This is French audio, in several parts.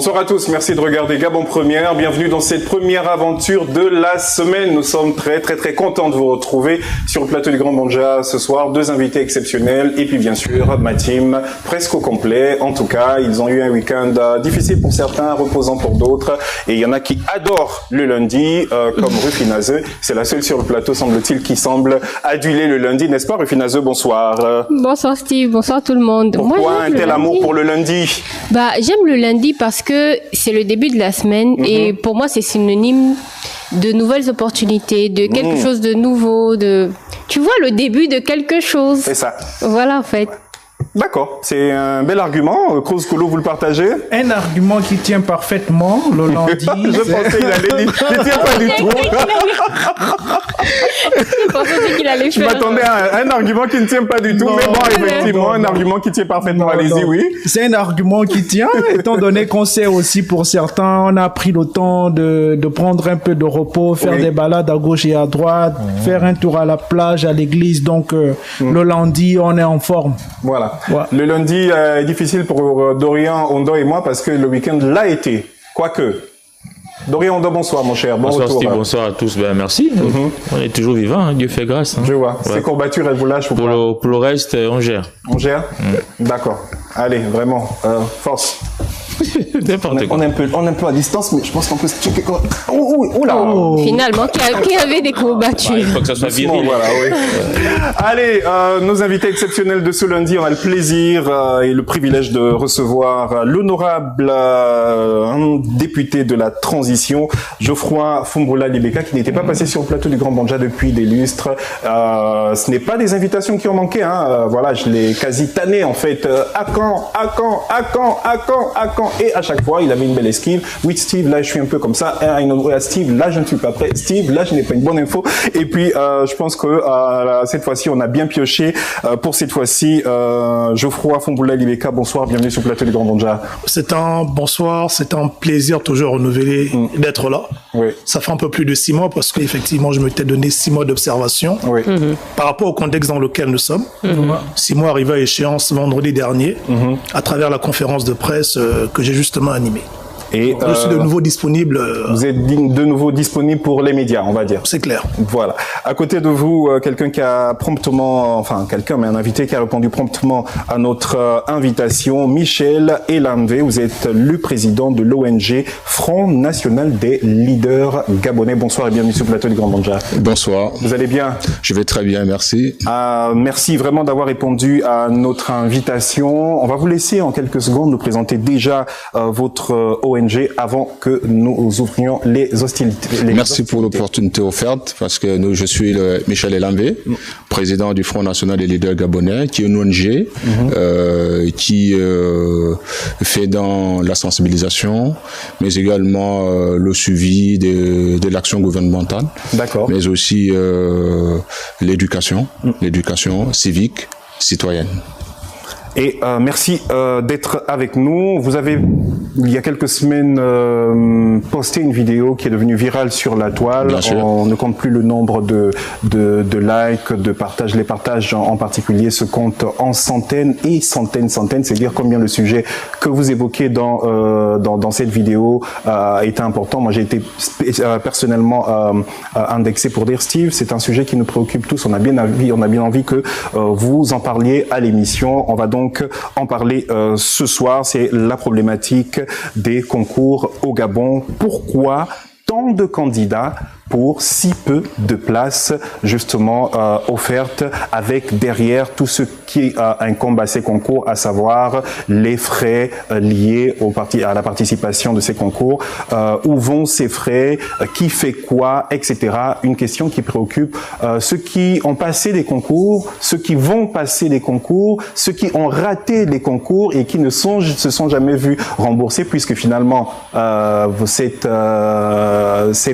Bonsoir à tous, merci de regarder Gabon Première. Bienvenue dans cette première aventure de la semaine. Nous sommes très contents de vous retrouver sur le plateau du Grand Banja ce soir. Deux invités exceptionnels et puis bien sûr ma team presque au complet. En tout cas, ils ont eu un week-end difficile pour certains, reposant pour d'autres. Et il y en a qui adorent le lundi, comme Rufinazeux. C'est la seule sur le plateau, semble-t-il, qui semble aduler le lundi, n'est-ce pas Rufinazeux? Bonsoir. Bonsoir Steve, bonsoir tout le monde. Pourquoi un tel amour pour le lundi? J'aime le lundi parce que c'est le début de la semaine et pour moi c'est synonyme de nouvelles opportunités, de quelque chose de nouveau, tu vois, le début de quelque chose. C'est ça. Voilà en fait. D'accord, c'est un bel argument. Cruz Kolo, vous le partagez? Un argument qui tient parfaitement le lundi. Je pensais qu'il allait dire, il ne tient pas du tout. Je pensais qu'il allait faire. Je m'attendais à un argument qui ne tient pas du tout, mais bon, effectivement, un argument qui tient parfaitement. Allez-y, oui. C'est un argument qui tient, étant donné qu'on sait aussi pour certains, on a pris le temps de prendre un peu de repos, faire des balades à gauche et à droite, faire un tour à la plage, à l'église. Donc, le lundi, on est en forme. Voilà. Ouais. Le lundi est difficile pour Dorian, Ondo et moi parce que le week-end l'a été. Quoique. Dorian Ondo, bonsoir mon cher. Bon bonsoir retour. Steve, bonsoir à tous. Ben, merci. On est toujours vivants, hein. Dieu fait grâce. Hein. Je vois. Ces courbatures, elles vous lâchent. Pour le reste, on gère. On gère D'accord. Allez, vraiment, force. On est un peu à distance, mais je pense qu'on peut se checker. Finalement, qui avait des courbatures. Il faut que ça soit viril. Voilà, oui. Allez, nos invités exceptionnels de ce lundi, on a le plaisir et le privilège de recevoir l'honorable député de la transition, Geoffroy Fumbola Libeka, qui n'était pas passé sur le plateau du Grand Banja depuis des lustres. Ce n'est pas des invitations qui ont manqué, hein. Voilà, je l'ai quasi tanné en fait. À quand. Et à chaque fois, il avait une belle esquive. Oui, Steve, là, je suis un peu comme ça. Steve, là, je ne suis pas prêt. Steve, là, je n'ai pas une bonne info. Et puis, je pense que cette fois-ci, on a bien pioché. Pour cette fois-ci, Geoffroy Fumbola Libeka, bonsoir, bienvenue sur le plateau du Grand Banja. C'est un plaisir toujours renouvelé d'être là. Oui. Ça fait un peu plus de 6 mois parce qu'effectivement, je m'étais donné 6 mois d'observation par rapport au contexte dans lequel nous sommes. 6 mois arrivés à échéance vendredi dernier à travers la conférence de presse que j'ai justement animée. Et je suis de nouveau disponible. Vous êtes de nouveau disponible pour les médias, on va dire. C'est clair. Voilà. À côté de vous, quelqu'un qui a promptement, mais un invité qui a répondu promptement à notre invitation, Michel Elamvé. Vous êtes le président de l'ONG Front National des Leaders Gabonais. Bonsoir et bienvenue sur le plateau du Grand Banja. Bonsoir. Vous allez bien? Je vais très bien, merci. Merci vraiment d'avoir répondu à notre invitation. On va vous laisser en quelques secondes nous présenter déjà votre ONG avant que nous ouvrions les hostilités. Merci pour l'opportunité offerte parce que je suis Michel Elamvé, président du Front National des Leaders Gabonais, qui est une ONG qui fait dans la sensibilisation, mais également le suivi de l'action gouvernementale, mais aussi l'éducation civique, citoyenne. Et merci d'être avec nous. Vous avez, il y a quelques semaines, posté une vidéo qui est devenue virale sur la toile. On ne compte plus le nombre de likes, de partages. Les partages en particulier se comptent en centaines et centaines. C'est dire combien le sujet que vous évoquez dans cette vidéo est important. Moi, j'ai été personnellement indexé pour dire, Steve, c'est un sujet qui nous préoccupe tous. On a bien envie que vous en parliez à l'émission. On va donc en parler ce soir. C'est la problématique des concours au Gabon. Pourquoi tant de candidats pour si peu de places justement offertes, avec derrière tout ce qui incombe à ces concours, à savoir les frais liés à la participation de ces concours, où vont ces frais, qui fait quoi, etc. Une question qui préoccupe ceux qui ont passé des concours, ceux qui vont passer des concours, ceux qui ont raté les concours et qui ne se sont jamais vus rembourser, puisque finalement ces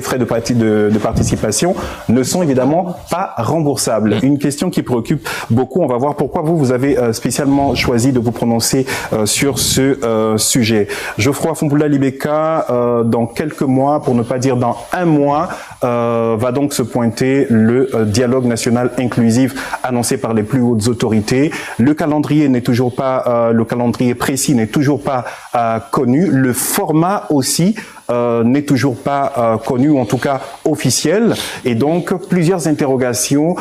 frais de de participation ne sont évidemment pas remboursables. Une question qui préoccupe beaucoup. On va voir pourquoi vous avez spécialement choisi de vous prononcer sur ce sujet. Geoffroy Fumpoula Libeka, dans quelques mois, pour ne pas dire dans un mois, va donc se pointer le dialogue national inclusif annoncé par les plus hautes autorités. Le calendrier n'est toujours pas, le calendrier précis n'est toujours pas connu. Le format aussi n'est toujours pas connu, ou en tout cas officiel, et donc plusieurs interrogations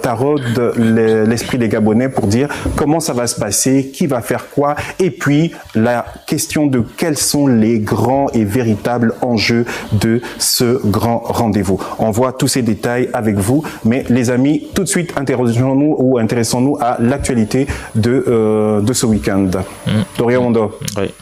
taraudent l'esprit des Gabonais pour dire comment ça va se passer, qui va faire quoi, et puis la question de quels sont les grands et véritables enjeux de ce grand rendez-vous. On voit tous ces détails avec vous, mais les amis, tout de suite interrogeons-nous ou intéressons-nous à l'actualité de ce week-end. Dorian Mondo, oui.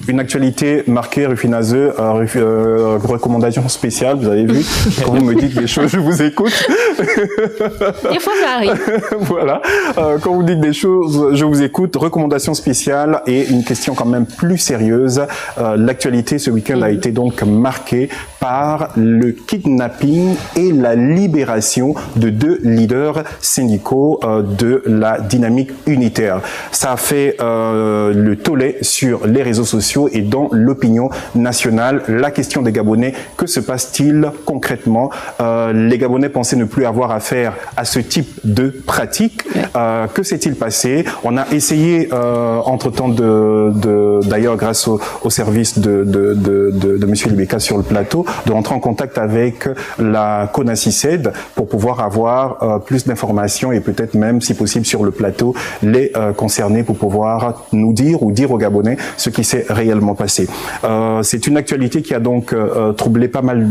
Une actualité marquée, Rufinazeux, recommandation spéciale, vous avez vu, quand vous me dites des choses, je vous écoute. Des fois, ça arrive. Voilà, quand vous dites des choses, je vous écoute. Recommandation spéciale et une question quand même plus sérieuse. L'actualité ce week-end a été donc marquée par le kidnapping et la libération de 2 leaders syndicaux de la dynamique unitaire. Ça a fait le tollé sur les réseaux sociaux et dans l'opinion nationale. La question des Gabonais, que se passe-t-il concrètement? Les Gabonais pensaient ne plus avoir affaire à ce type de pratique. Que s'est-il passé? On a essayé, entre-temps, d'ailleurs, grâce au service de M. Libeka sur le plateau, de rentrer en contact avec la CONACICED pour pouvoir avoir plus d'informations et peut-être même, si possible, sur le plateau, les concernés pour pouvoir nous dire ou dire aux Gabonais ce qui s'est réellement passé. C'est une actualité qui a donc troublé pas mal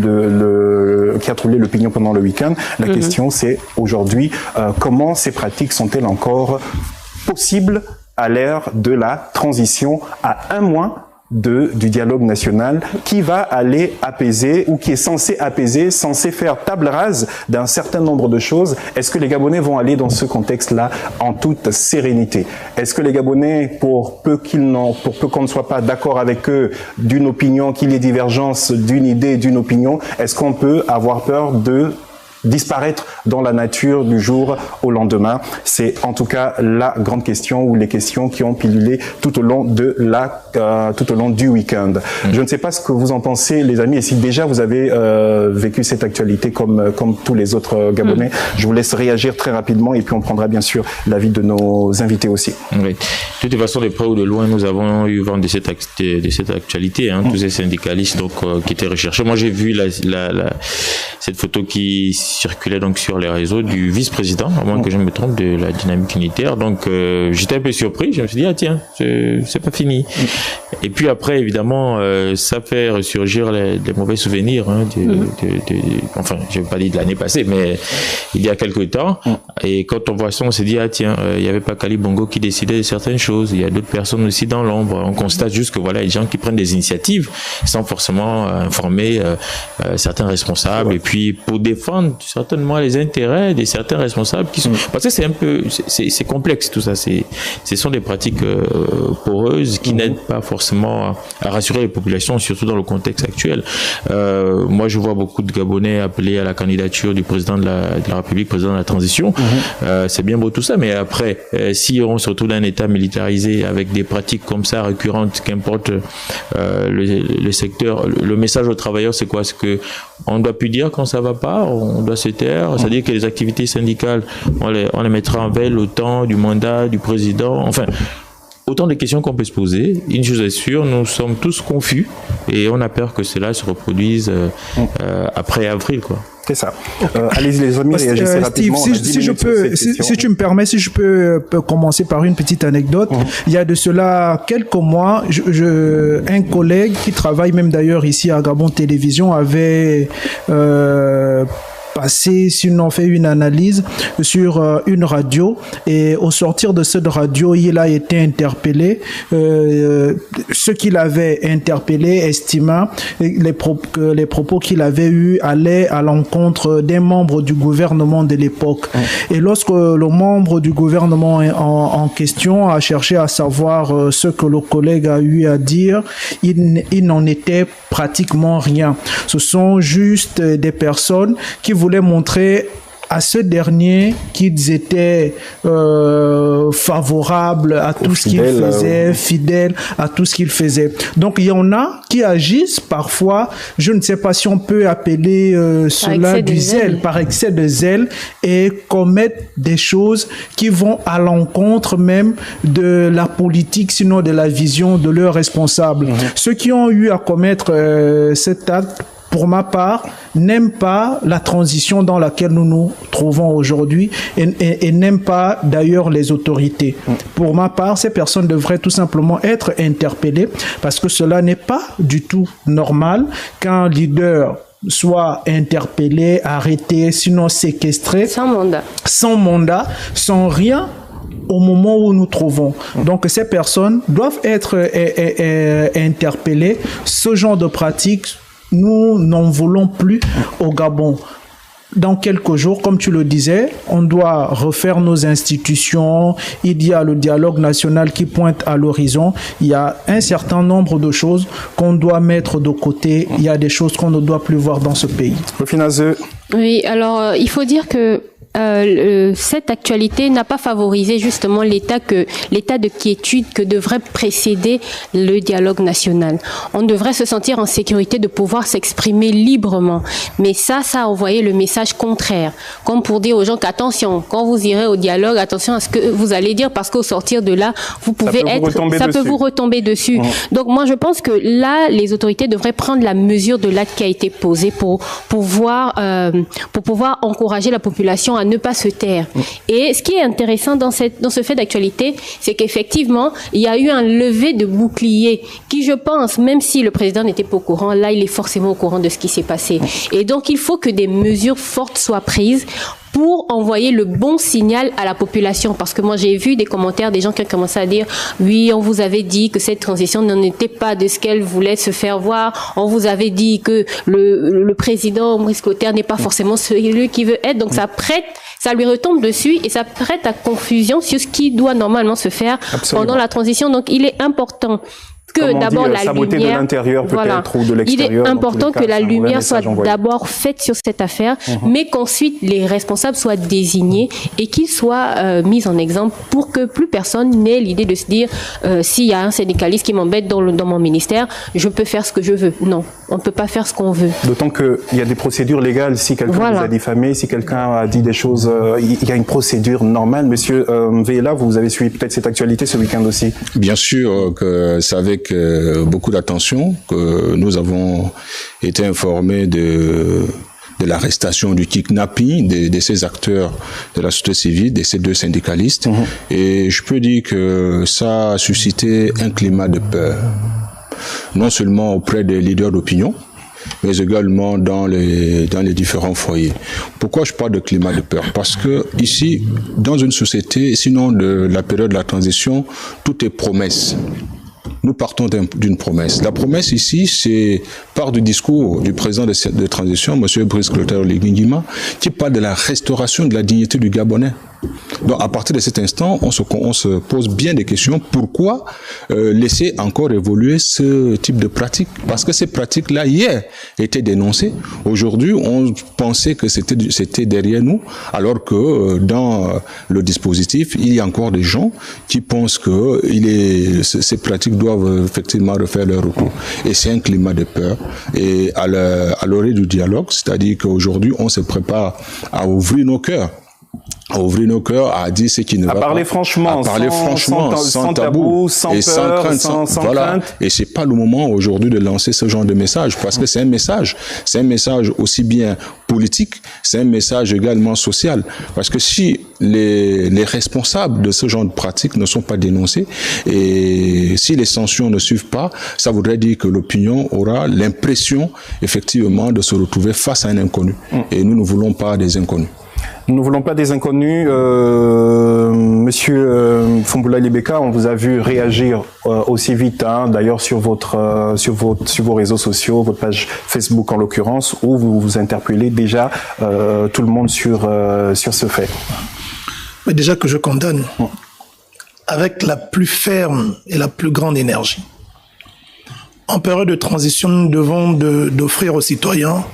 qui a troublé l'opinion pendant le week-end. La question, c'est aujourd'hui, comment ces pratiques sont-elles encore possibles à l'ère de la transition à un mois du dialogue national qui va aller apaiser ou qui est censé apaiser, censé faire table rase d'un certain nombre de choses. Est-ce que les Gabonais vont aller dans ce contexte-là en toute sérénité? Est-ce que les Gabonais, pour peu qu'on ne soit pas d'accord avec eux d'une opinion, qu'il y ait divergence d'une idée, d'une opinion, est-ce qu'on peut avoir peur de disparaître dans la nature du jour au lendemain? C'est en tout cas la grande question ou les questions qui ont pilulé tout au long du week-end. Je ne sais pas ce que vous en pensez, les amis, et si déjà vous avez vécu cette actualité comme tous les autres Gabonais. Je vous laisse réagir très rapidement et puis on prendra bien sûr l'avis de nos invités aussi. Oui. De toute façon, de près ou de loin, nous avons eu vent de cette actualité, tous ces syndicalistes qui étaient recherchés. Moi, j'ai vu cette photo qui circulait donc sur les réseaux du vice-président, à moins que je me trompe, de la dynamique unitaire. Donc j'étais un peu surpris, je me suis dit tiens, c'est pas fini. Et puis après évidemment ça fait ressurgir les mauvais souvenirs enfin je vais pas dire de l'année passée, mais il y a quelque temps. Et quand on voit ça, on s'est dit tiens, il y avait pas Kali Bongo qui décidait de certaines choses, il y a d'autres personnes aussi dans l'ombre. On constate juste que voilà, les gens qui prennent des initiatives sans forcément informer certains responsables et puis pour défendre certainement les intérêts de certains responsables qui sont parce que c'est complexe tout ça, ce sont des pratiques poreuses qui n'aident pas forcément à rassurer les populations, surtout dans le contexte actuel. Moi je vois beaucoup de Gabonais appeler à la candidature du président de la République, président de la transition. C'est bien beau tout ça, mais après si on se retrouve dans un état militarisé avec des pratiques comme ça récurrentes, qu'importe le secteur, le message aux travailleurs c'est quoi? C'est que on ne doit plus dire quand ça va pas, on doit se taire, c'est-à-dire que les activités syndicales, on les mettra en veille au temps du mandat du président, enfin, autant de questions qu'on peut se poser. Une chose est sûre, nous sommes tous confus et on a peur que cela se reproduise après avril, quoi. C'est ça. Allez-y les amis, réagissez rapidement. Steve, si tu me permets, si je peux commencer par une petite anecdote. Il y a de cela quelques mois, un collègue qui travaille même d'ailleurs ici à Gabon Télévision avait passé, sinon fait une analyse sur une radio, et au sortir de cette radio, il a été interpellé. Ce qu'il avait interpellé estima que les propos qu'il avait eus allaient à l'encontre des membres du gouvernement de l'époque. Et lorsque le membre du gouvernement en question a cherché à savoir ce que le collègue a eu à dire, il n'en était pratiquement rien. Ce sont juste des personnes qui voulaient montrer à ce dernier qu'ils étaient favorables à tout ce qu'il faisait, fidèles à tout ce qu'il faisait. Donc il y en a qui agissent parfois, je ne sais pas si on peut appeler cela du zèle, par excès de zèle, et commettent des choses qui vont à l'encontre même de la politique, sinon de la vision de leurs responsables. Ceux qui ont eu à commettre cet acte, pour ma part, n'aiment pas la transition dans laquelle nous nous trouvons aujourd'hui et n'aiment pas d'ailleurs les autorités. Pour ma part, ces personnes devraient tout simplement être interpellées parce que cela n'est pas du tout normal qu'un leader soit interpellé, arrêté, sinon séquestré. Sans mandat, sans rien, au moment où nous trouvons. Donc ces personnes doivent être interpellées. Ce genre de pratique, nous n'en voulons plus au Gabon. Dans quelques jours, comme tu le disais, on doit refaire nos institutions. Il y a le dialogue national qui pointe à l'horizon. Il y a un certain nombre de choses qu'on doit mettre de côté. Il y a des choses qu'on ne doit plus voir dans ce pays. Oui, alors il faut dire que cette actualité n'a pas favorisé justement l'état de quiétude que devrait précéder le dialogue national. On devrait se sentir en sécurité de pouvoir s'exprimer librement. Mais ça a envoyé le message contraire. Comme pour dire aux gens qu'attention, quand vous irez au dialogue, attention à ce que vous allez dire parce qu'au sortir de là, vous pouvez ça peut vous retomber dessus. Donc moi je pense que là, les autorités devraient prendre la mesure de l'acte qui a été posé pour pouvoir encourager la population à ne pas se taire. Et ce qui est intéressant dans ce fait d'actualité, c'est qu'effectivement, il y a eu un lever de bouclier qui, je pense, même si le président n'était pas au courant, là, il est forcément au courant de ce qui s'est passé. Et donc, il faut que des mesures fortes soient prises pour envoyer le bon signal à la population. Parce que moi, j'ai vu des commentaires des gens qui ont commencé à dire « Oui, on vous avait dit que cette transition n'en était pas de ce qu'elle voulait se faire voir. On vous avait dit que le président Maurice Clotaire n'est pas forcément celui qui veut être. » Donc, ça lui retombe dessus et ça prête à confusion sur ce qui doit normalement se faire pendant la transition. Donc, il est important que d'abord la lumière, de l'intérieur peut-être ou de l'extérieur. Il est important que la lumière soit d'abord faite sur cette affaire, mais qu'ensuite les responsables soient désignés et qu'ils soient mis en exemple pour que plus personne n'ait l'idée de se dire s'il y a un syndicaliste qui m'embête dans mon ministère, je peux faire ce que je veux. Non, on ne peut pas faire ce qu'on veut. D'autant qu'il y a des procédures légales. Si quelqu'un vous a diffamé, si quelqu'un a dit des choses, il y a une procédure normale. Monsieur Vela, vous avez suivi peut-être cette actualité ce week-end aussi. Bien sûr que c'est avec beaucoup d'attention que nous avons été informés de l'arrestation, du kidnapping de ces acteurs de la société civile, de ces deux syndicalistes. Et je peux dire que ça a suscité un climat de peur, non seulement auprès des leaders d'opinion, mais également dans les différents foyers. Pourquoi je parle de climat de peur? Parce que ici, dans une société, sinon de la période de la transition, tout est promesse. Nous partons d'une promesse. La promesse ici, c'est part du discours du président de transition, M. Brice Clotaire Oligui-Nguema, qui parle de la restauration de la dignité du Gabonais. Donc, à partir de cet instant, on se pose bien des questions. Pourquoi laisser encore évoluer ce type de pratique? Parce que ces pratiques-là, hier, étaient dénoncées. Aujourd'hui, on pensait que c'était derrière nous, alors que dans le dispositif, il y a encore des gens qui pensent que ces pratiques doivent effectivement refaire leur retour. Et c'est un climat de peur. Et à l'orée du dialogue, c'est-à-dire qu'aujourd'hui, on se prépare à ouvrir nos cœurs à ouvrir nos cœurs, à dire ce qui ne va pas. À parler franchement, sans tabou, sans peur, sans crainte. Sans voilà. crainte. Et c'est pas le moment aujourd'hui de lancer ce genre de message, parce que c'est un message aussi bien politique, c'est un message également social. Parce que si les responsables de ce genre de pratiques ne sont pas dénoncés, et si les sanctions ne suivent pas, ça voudrait dire que l'opinion aura l'impression, effectivement, de se retrouver face à un inconnu. Et nous ne voulons pas des inconnus. Nous ne voulons pas des inconnus. Monsieur Fumboula Libeka, on vous a vu réagir aussi vite, hein, d'ailleurs sur vos réseaux sociaux, votre page Facebook en l'occurrence, où vous interpellez déjà tout le monde sur ce fait. Mais déjà que je condamne avec la plus ferme et la plus grande énergie. En période de transition, nous devons d'offrir aux citoyens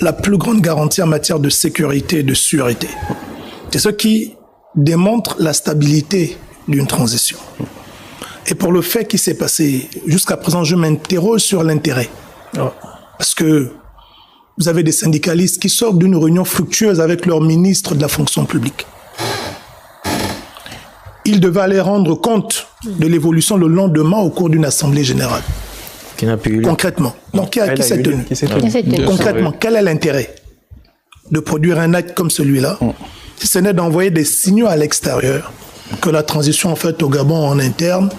la plus grande garantie en matière de sécurité et de sûreté. C'est ce qui démontre la stabilité d'une transition. Et pour le fait qui s'est passé jusqu'à présent, je m'interroge sur l'intérêt. Parce que vous avez des syndicalistes qui sortent d'une réunion fructueuse avec leur ministre de la fonction publique. Ils devaient aller rendre compte de l'évolution le lendemain au cours d'une assemblée générale. Concrètement. Donc, qui s'est tenu? Concrètement, quel est l'intérêt de produire un acte comme celui-là, si ce n'est d'envoyer des signaux à l'extérieur que la transition en fait au Gabon en interne,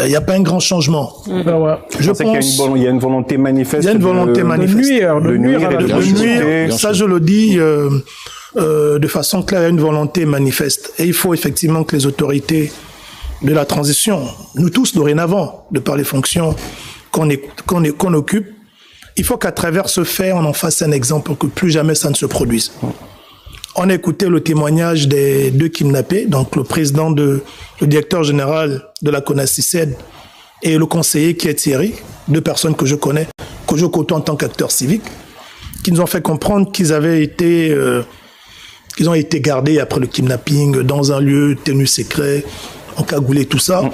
il n'y a pas un grand changement. Je pense qu'il y a une volonté manifeste. Il y a une volonté manifeste. De nuire. Ça, je le dis de façon claire, il y a une volonté manifeste. Et il faut effectivement que les autorités de la transition, nous tous dorénavant, de par les fonctions qu'on occupe, il faut qu'à travers ce fait, on en fasse un exemple pour que plus jamais ça ne se produise. On a écouté le témoignage des deux kidnappés, donc le directeur général de la CONACICED et le conseiller qui est Thierry, deux personnes que je connais, que je côtoie en tant qu'acteur civique, qui nous ont fait comprendre qu'ils ont été gardés après le kidnapping dans un lieu tenu secret, encagoulé, tout ça,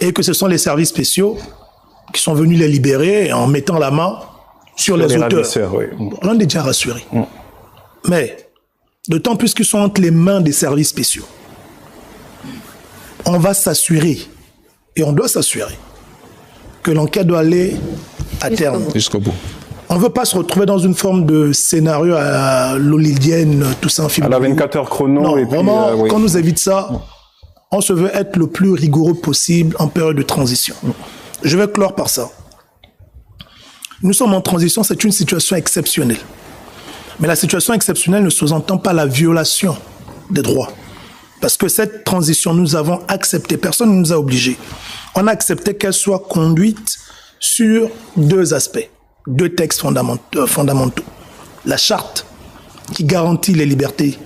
et que ce sont les services spéciaux qui sont venus les libérer en mettant la main sur les auteurs. On est déjà rassuré. Mais, d'autant plus qu'ils sont entre les mains des services spéciaux, on va s'assurer, et on doit s'assurer, que l'enquête doit aller à terme. Jusqu'au bout. On ne veut pas se retrouver dans une forme de scénario à l'Olidienne, tout ça, un film. À la 24 heures chrono. Non, et vraiment, puis, quand on nous évite ça, on se veut être le plus rigoureux possible en période de transition. Je vais clore par ça. Nous sommes en transition, c'est une situation exceptionnelle. Mais la situation exceptionnelle ne sous-entend pas la violation des droits. Parce que cette transition, nous avons accepté, personne ne nous a obligés. On a accepté qu'elle soit conduite sur deux aspects, deux textes fondamentaux. La charte qui garantit les libertés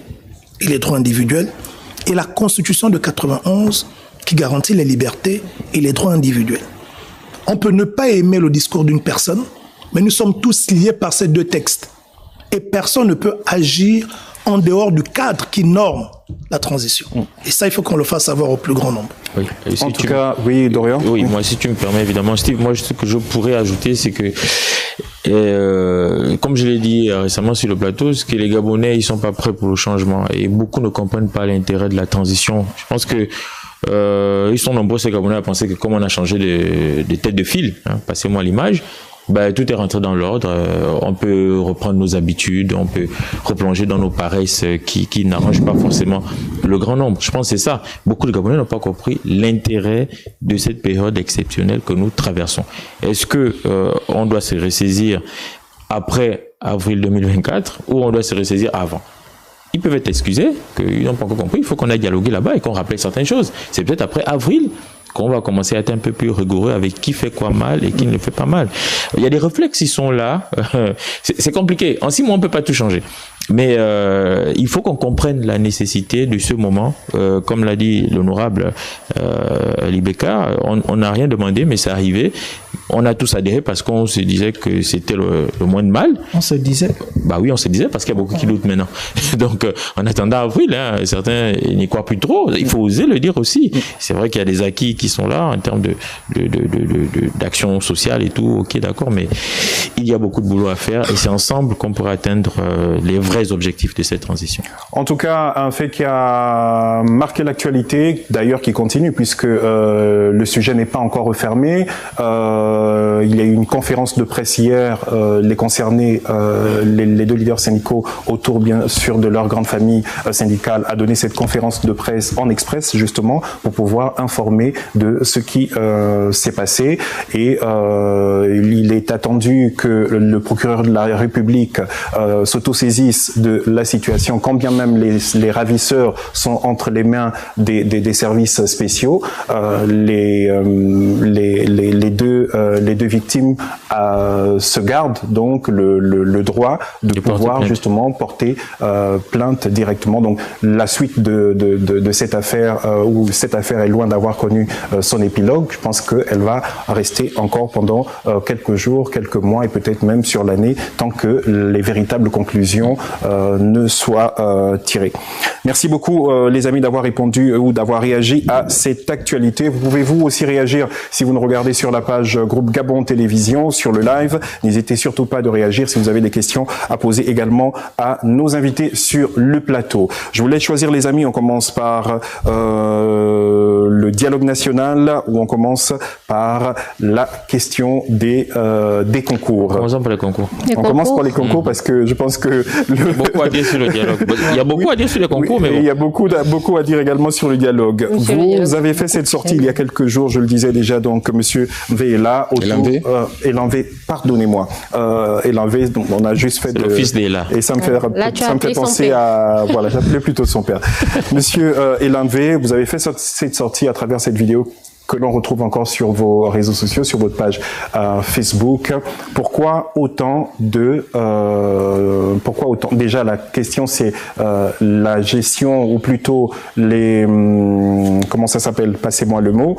et les droits individuels et la Constitution de 91 qui garantit les libertés et les droits individuels. On peut ne pas aimer le discours d'une personne, mais nous sommes tous liés par ces deux textes. Et personne ne peut agir en dehors du cadre qui norme la transition. Et ça, il faut qu'on le fasse savoir au plus grand nombre. Oui. Si en tout cas, oui, Dorian. Oui, moi, si tu me permets, évidemment, Steve, moi, ce que je pourrais ajouter, c'est que, comme je l'ai dit récemment sur le plateau, c'est que les Gabonais, ils sont pas prêts pour le changement et beaucoup ne comprennent pas l'intérêt de la transition. Je pense que ils sont nombreux, ces Gabonais, à penser que comme on a changé de tête de file, hein, passez-moi l'image, tout est rentré dans l'ordre, on peut reprendre nos habitudes, on peut replonger dans nos paresses qui n'arrangent pas forcément le grand nombre. Je pense que c'est ça. Beaucoup de Gabonais n'ont pas compris l'intérêt de cette période exceptionnelle que nous traversons. Est-ce que on doit se ressaisir après avril 2024 ou on doit se ressaisir avant? Ils peuvent être excusés, qu'ils n'ont pas encore compris, il faut qu'on aille dialoguer là-bas et qu'on rappelle certaines choses. C'est peut-être après avril qu'on va commencer à être un peu plus rigoureux avec qui fait quoi mal et qui ne le fait pas mal. Il y a des réflexes qui sont là. C'est compliqué. En 6 mois, on peut pas tout changer. Mais il faut qu'on comprenne la nécessité de ce moment. Comme l'a dit l'honorable Libeka, on n'a rien demandé, mais c'est arrivé. On a tous adhéré parce qu'on se disait que c'était le moins de mal. On se disait? Oui, on se disait parce qu'il y a beaucoup qui doutent maintenant. Donc, en attendant avril, certains n'y croient plus trop. Il faut oser le dire aussi. C'est vrai qu'il y a des acquis qui sont là en termes d'action sociale et tout. Ok, d'accord, mais il y a beaucoup de boulot à faire et c'est ensemble qu'on pourra atteindre les vrais vrais objectifs de cette transition. En tout cas, un fait qui a marqué l'actualité, d'ailleurs qui continue puisque le sujet n'est pas encore refermé. Il y a eu une conférence de presse hier, les concernés, les deux leaders syndicaux autour bien sûr de leur grande famille syndicale a donné cette conférence de presse en express justement pour pouvoir informer de ce qui s'est passé et il est attendu que le procureur de la République s'autosaisisse de la situation quand bien même les ravisseurs sont entre les mains des services spéciaux. Les deux victimes se gardent donc le droit de pouvoir justement porter plainte directement. Donc la suite de cette affaire où cette affaire est loin d'avoir connu son épilogue, je pense qu'elle va rester encore pendant quelques jours, quelques mois et peut-être même sur l'année tant que les véritables conclusions ne soient tirées. Merci beaucoup les amis d'avoir répondu ou d'avoir réagi à cette actualité. Vous pouvez vous aussi réagir si vous nous regardez sur la page groupe Gabon Télévision, sur le live. N'hésitez surtout pas de réagir si vous avez des questions à poser également à nos invités sur le plateau. Je vous laisse choisir les amis, on commence par le dialogue national ou on commence par la question des concours. Commençons par les concours. On commence par les concours parce que je pense que... Il y a beaucoup à dire sur le dialogue. Il y a beaucoup à dire sur les concours, mais bon. Il y a beaucoup à dire également sur le dialogue. Vous avez fait cette sortie il y a quelques jours, je le disais déjà, donc Monsieur V est là. Elanvé, pardonnez-moi. Elanvé, on a juste fait de... le fils d'Ela. Et ça me fait penser à... Voilà, j'appelais plutôt son père. Monsieur Elanvé, vous avez fait cette sortie à travers cette vidéo que l'on retrouve encore sur vos réseaux sociaux, sur votre page Facebook. Pourquoi autant déjà la question c'est la gestion ou plutôt les comment ça s'appelle, passez-moi le mot,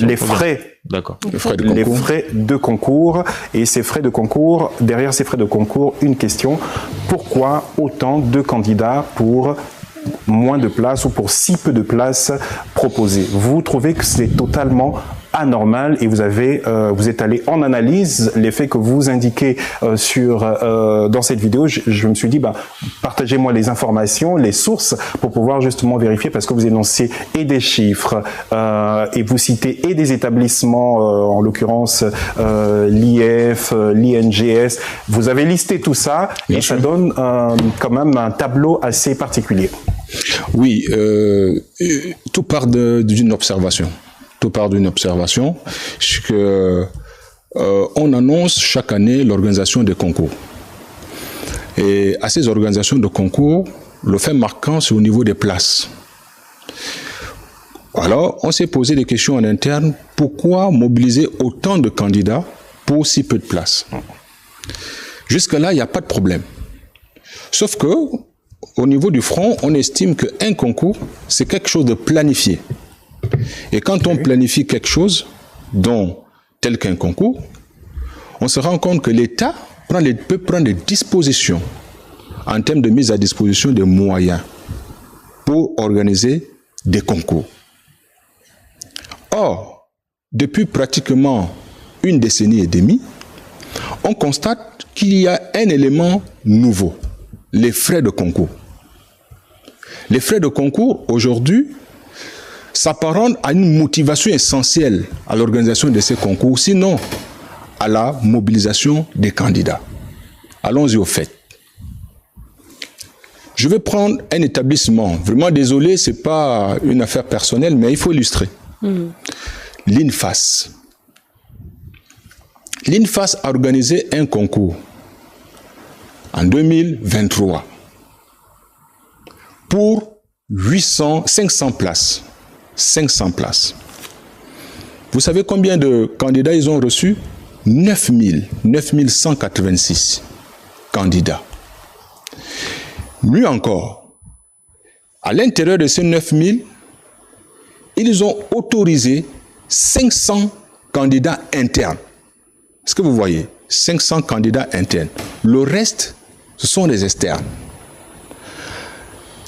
les frais. D'accord. Les frais de concours. Et ces frais de concours, derrière ces frais de concours, une question: pourquoi autant de candidats pour moins de places ou pour si peu de places proposées? Vous trouvez que c'est totalement anormal et vous êtes allé en analyse les faits que vous indiquez dans cette vidéo. Je me suis dit, partagez-moi les informations, les sources pour pouvoir justement vérifier, parce que vous énoncez et des chiffres et vous citez et des établissements, en l'occurrence l'IF, l'INGS. Vous avez listé tout ça et ça donne quand même un tableau assez particulier. Oui, tout part d'une observation. Tout part d'une observation, que on annonce chaque année l'organisation des concours. Et à ces organisations de concours, le fait marquant, c'est au niveau des places. Alors, on s'est posé des questions en interne, pourquoi mobiliser autant de candidats pour si peu de places? Jusque-là, il n'y a pas de problème. Sauf que, au niveau du front, on estime qu'un concours, c'est quelque chose de planifié. Et quand on planifie quelque chose, tel qu'un concours, on se rend compte que l'État peut prendre des dispositions en termes de mise à disposition des moyens pour organiser des concours. Or, depuis pratiquement une décennie et demie, on constate qu'il y a un élément nouveau, les frais de concours. Les frais de concours, aujourd'hui, s'apparente à une motivation essentielle à l'organisation de ces concours, sinon à la mobilisation des candidats. Allons-y au fait. Je vais prendre un établissement. Vraiment désolé, ce n'est pas une affaire personnelle, mais il faut illustrer. L'INFAS. L'INFAS a organisé un concours en 2023 pour 500 places. 500 places. Vous savez combien de candidats ils ont reçus? 9186 candidats. Mieux encore, à l'intérieur de ces 9000, ils ont autorisé 500 candidats internes. Est-ce que vous voyez? 500 candidats internes. Le reste, ce sont des externes.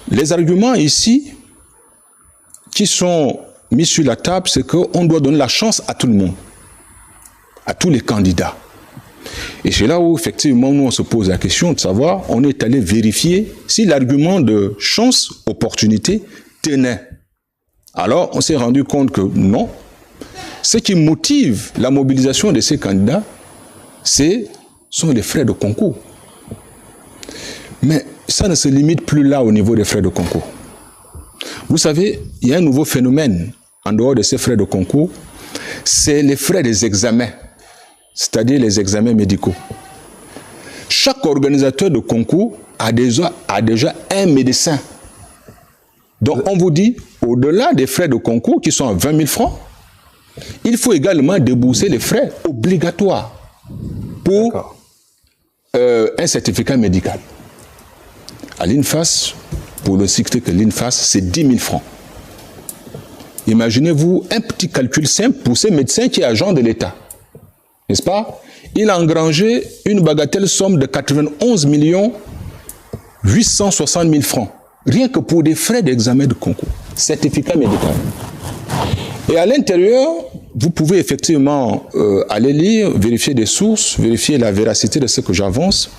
Les arguments ici qui sont mis sur la table, c'est qu'on doit donner la chance à tout le monde, à tous les candidats. Et c'est là où, effectivement, nous, on se pose la question de savoir, on est allé vérifier si l'argument de chance, opportunité, tenait. Alors, on s'est rendu compte que non. Ce qui motive la mobilisation de ces candidats, sont les frais de concours. Mais ça ne se limite plus là au niveau des frais de concours. Vous savez, il y a un nouveau phénomène en dehors de ces frais de concours, c'est les frais des examens, c'est-à-dire les examens médicaux. Chaque organisateur de concours a déjà un médecin. Donc on vous dit, au-delà des frais de concours qui sont à 20 000 francs, il faut également débourser les frais obligatoires pour un certificat médical. À l'INFAS, pour ne citer que l'INFAS, c'est 10 000 francs. Imaginez-vous un petit calcul simple pour ces médecins qui est agent de l'État. N'est-ce pas? Il a engrangé une bagatelle somme de 91 860 000 francs. Rien que pour des frais d'examen de concours. Certificat médical. Et à l'intérieur, vous pouvez effectivement aller lire, vérifier des sources, vérifier la véracité de ce que j'avance.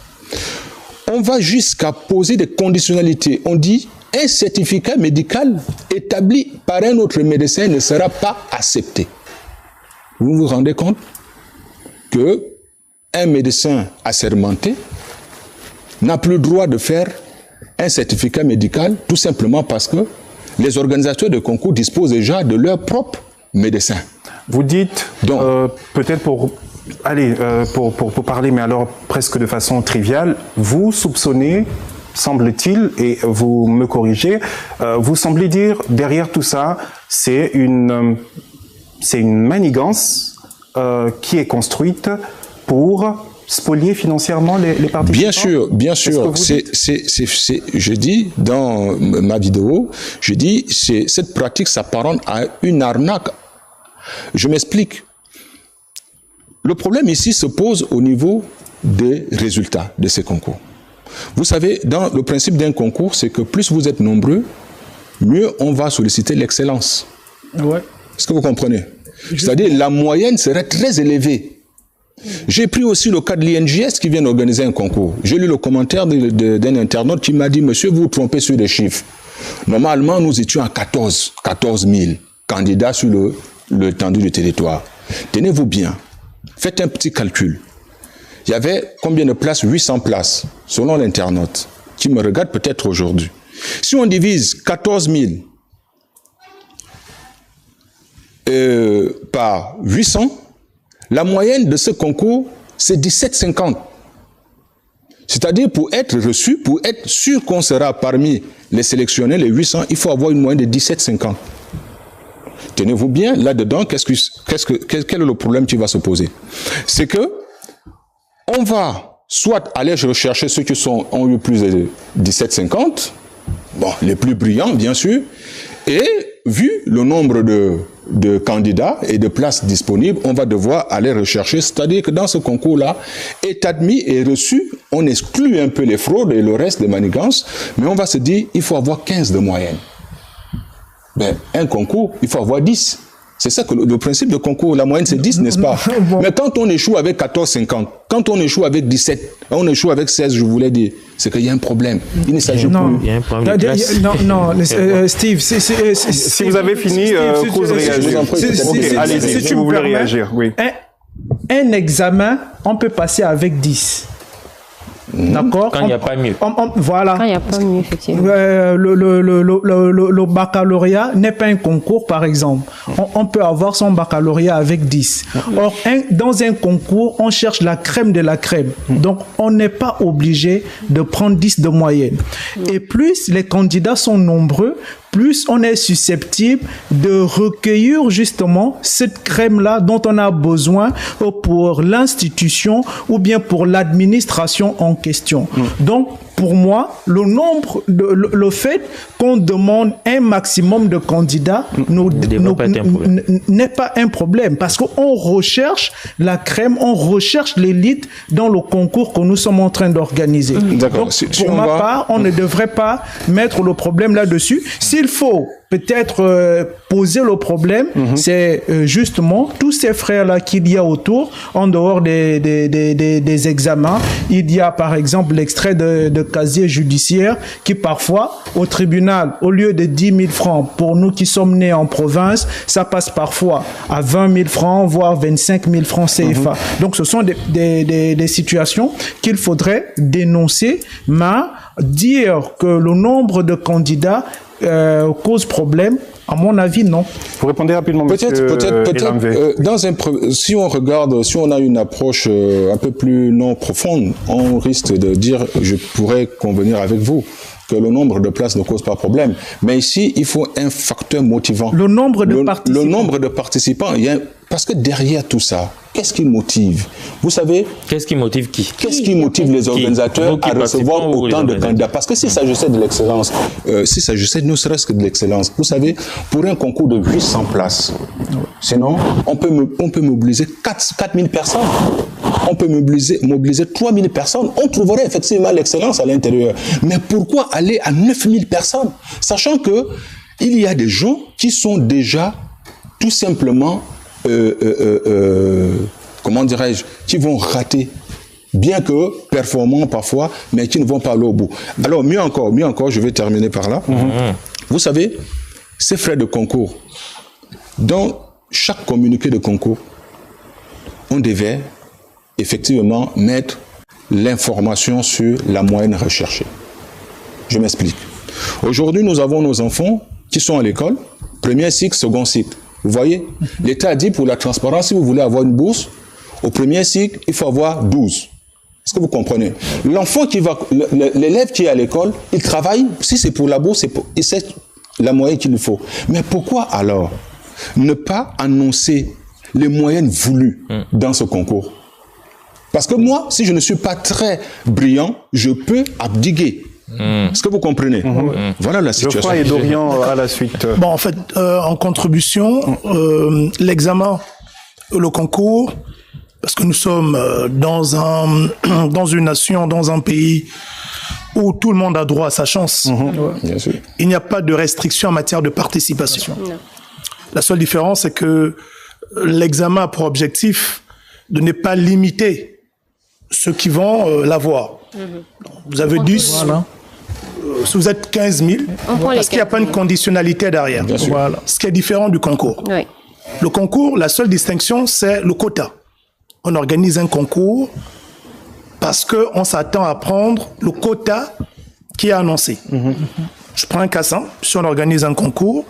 On va jusqu'à poser des conditionnalités. On dit, un certificat médical établi par un autre médecin ne sera pas accepté. Vous vous rendez compte que un médecin assermenté n'a plus le droit de faire un certificat médical tout simplement parce que les organisateurs de concours disposent déjà de leur propre médecin. Vous dites, peut-être pour parler, mais alors presque de façon triviale, vous soupçonnez, semble-t-il, et vous me corrigez, vous semblez dire, derrière tout ça, c'est une manigance qui est construite pour spolier financièrement les participants. Bien sûr. Je dis dans ma vidéo, cette pratique s'apparente à une arnaque. Je m'explique. Le problème ici se pose au niveau des résultats de ces concours. Vous savez, dans le principe d'un concours, c'est que plus vous êtes nombreux, mieux on va solliciter l'excellence. Ouais. Est-ce que vous comprenez? C'est-à-dire la moyenne serait très élevée. J'ai pris aussi le cas de l'INJS qui vient d'organiser un concours. J'ai lu le commentaire d'un internaute qui m'a dit « Monsieur, vous vous trompez sur les chiffres. Normalement, nous étions à 14 000 candidats sur l'étendue du territoire. Tenez-vous bien. Faites un petit calcul. Il y avait combien de places? 800 places, selon l'internaute, qui me regarde peut-être aujourd'hui. Si on divise 14 000 par 800, la moyenne de ce concours, c'est 17,50. C'est-à-dire, pour être reçu, pour être sûr qu'on sera parmi les sélectionnés, les 800, il faut avoir une moyenne de 17,50. Tenez-vous bien, là-dedans, quel est le problème qui va se poser? C'est que on va soit aller rechercher ceux qui ont eu plus de 17,50, bon, les plus brillants, bien sûr, et vu le nombre de candidats et de places disponibles, on va devoir aller rechercher, c'est-à-dire que dans ce concours-là, est admis et reçu, on exclut un peu les fraudes et le reste des manigances, mais on va se dire, il faut avoir 15 de moyenne. Ben, un concours, il faut avoir 10. C'est ça que le principe de concours, la moyenne c'est 10, n'est-ce pas? Mais quand on échoue avec 14,50, quand on échoue avec 17, on échoue avec 16, je voulais dire, c'est qu'il y a un problème. Il ne s'agit plus. Il y a un problème de classe. Steve, si vous avez fini, Cruz réagir. Allez-y, si vous voulez réagir, oui. Un examen, on peut passer avec 10. D'accord. Quand il n'y a pas mieux. Voilà. Quand il n'y a pas mieux, effectivement. Le baccalauréat n'est pas un concours, par exemple. On peut avoir son baccalauréat avec 10. Or, dans un concours, on cherche la crème de la crème. Donc, on n'est pas obligé de prendre 10 de moyenne. Et plus les candidats sont nombreux, plus on est susceptible de recueillir justement cette crème-là dont on a besoin pour l'institution ou bien pour l'administration en question. Donc, pour moi, le fait qu'on demande un maximum de candidats n'est pas un problème parce qu'on recherche la crème, on recherche l'élite dans le concours que nous sommes en train d'organiser. Donc, pour ma part, on ne devrait pas mettre le problème là-dessus. S'il faut peut-être poser le problème, c'est justement tous ces frères-là qu'il y a autour, en dehors des examens. Il y a par exemple l'extrait de casier judiciaire qui parfois, au tribunal, au lieu de 10 000 francs, pour nous qui sommes nés en province, ça passe parfois à 20 000 francs, voire 25 000 francs CFA. Donc ce sont des situations qu'il faudrait dénoncer, mais dire que le nombre de candidats cause problème, à mon avis, non. Vous répondez rapidement, peut-être, si on regarde, si on a une approche un peu plus non profonde, on risque de dire, je pourrais convenir avec vous, que le nombre de places ne cause pas problème. Mais ici, il faut un facteur motivant. Le nombre de participants. Le nombre de participants, parce que derrière tout ça, qu'est-ce qui motive? Vous savez... Qu'est-ce qui motive qui? Qu'est-ce qui motive les organisateurs à recevoir autant de candidats? Parce que s'il s'agissait de l'excellence, s'il s'agissait ne serait-ce que de l'excellence, vous savez, pour un concours de 800 places, sinon, on peut mobiliser 4000 personnes. On peut mobiliser 3000 personnes. On trouverait effectivement l'excellence à l'intérieur. Mais pourquoi aller à 9000 personnes? Sachant que il y a des gens qui sont déjà tout simplement comment dirais-je, qui vont rater, bien que performants parfois, mais qui ne vont pas aller au bout. Alors, mieux encore, je vais terminer par là. Vous savez, ces frais de concours, dans chaque communiqué de concours, on devait effectivement mettre l'information sur la moyenne recherchée. Je m'explique. Aujourd'hui, nous avons nos enfants qui sont à l'école, premier cycle, second cycle. Vous voyez, l'État a dit pour la transparence, si vous voulez avoir une bourse, au premier cycle, il faut avoir 12. Est-ce que vous comprenez? L'enfant l'élève qui est à l'école, il travaille, si c'est pour la bourse, c'est la moyenne qu'il faut. Mais pourquoi alors ne pas annoncer les moyennes voulues dans ce concours? Parce que moi, si je ne suis pas très brillant, je peux abdiguer. Est-ce que vous comprenez? Voilà la situation. Geoffroy et Dorian à la suite. Bon, en fait, en contribution, l'examen, le concours, parce que nous sommes dans une nation, dans un pays où tout le monde a droit à sa chance. Bien sûr. Il n'y a pas de restriction en matière de participation. La seule différence, c'est que l'examen a pour objectif de ne pas limiter ceux qui vont l'avoir. Vous avez 10, si vous êtes 15 000, parce qu'il n'y a pas une conditionnalité derrière. Voilà. Ce qui est différent du concours. Oui. Le concours, la seule distinction, c'est le quota. On organise un concours parce qu'on s'attend à prendre le quota qui est annoncé. Je prends un cas simple. Si on organise un concours,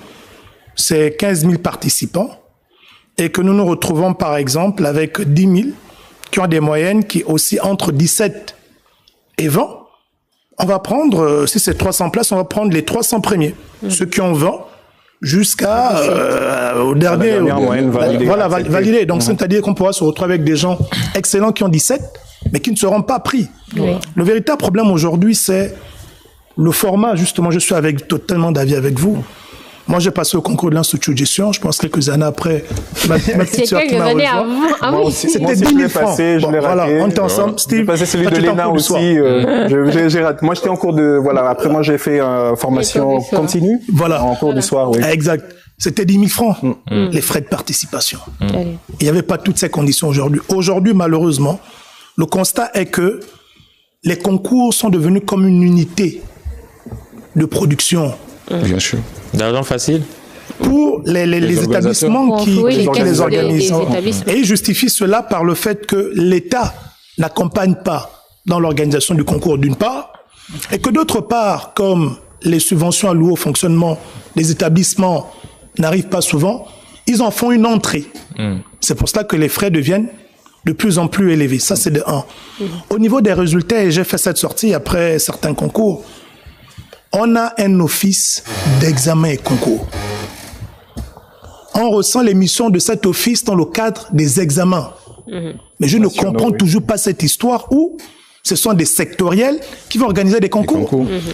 c'est 15 000 participants et que nous nous retrouvons par exemple avec 10 000 qui ont des moyennes qui oscillent entre 17 et 20. On va prendre, si c'est 300 places, on va prendre les 300 premiers. Ceux qui ont 20 jusqu'à au dernier. Validé. Donc, c'est-à-dire qu'on pourra se retrouver avec des gens excellents qui ont 17, mais qui ne seront pas pris. Le véritable problème aujourd'hui, c'est le format. Justement, je suis totalement d'avis avec vous. Moi, j'ai passé au concours de l'Institut de gestion. Je pense quelques années après, ma petite soeur qui m'a rejoint. C'était 10 000 francs. Voilà, on était ensemble. Steve, j'ai passé celui de l'ENA aussi. Moi, j'étais en cours de... Voilà, après moi, j'ai fait formation continue. Voilà. En cours du soir, oui. Exact. C'était 10 000 francs, les frais de participation. Il n'y avait pas toutes ces conditions aujourd'hui. Aujourd'hui, malheureusement, le constat est que les concours sont devenus comme une unité de production. Bien sûr. D'argent facile pour les établissements qui les organisent. Et ils justifient cela par le fait que l'État n'accompagne pas dans l'organisation du concours d'une part, et que d'autre part, comme les subventions allouées au fonctionnement des établissements n'arrivent pas souvent, ils en font une entrée. C'est pour cela que les frais deviennent de plus en plus élevés. Ça, c'est de 1. Au niveau des résultats, et j'ai fait cette sortie après certains concours, on a un office d'examen et concours. On ressent les missions de cet office dans le cadre des examens. Mais je ne comprends toujours pas cette histoire où ce sont des sectoriels qui vont organiser des concours.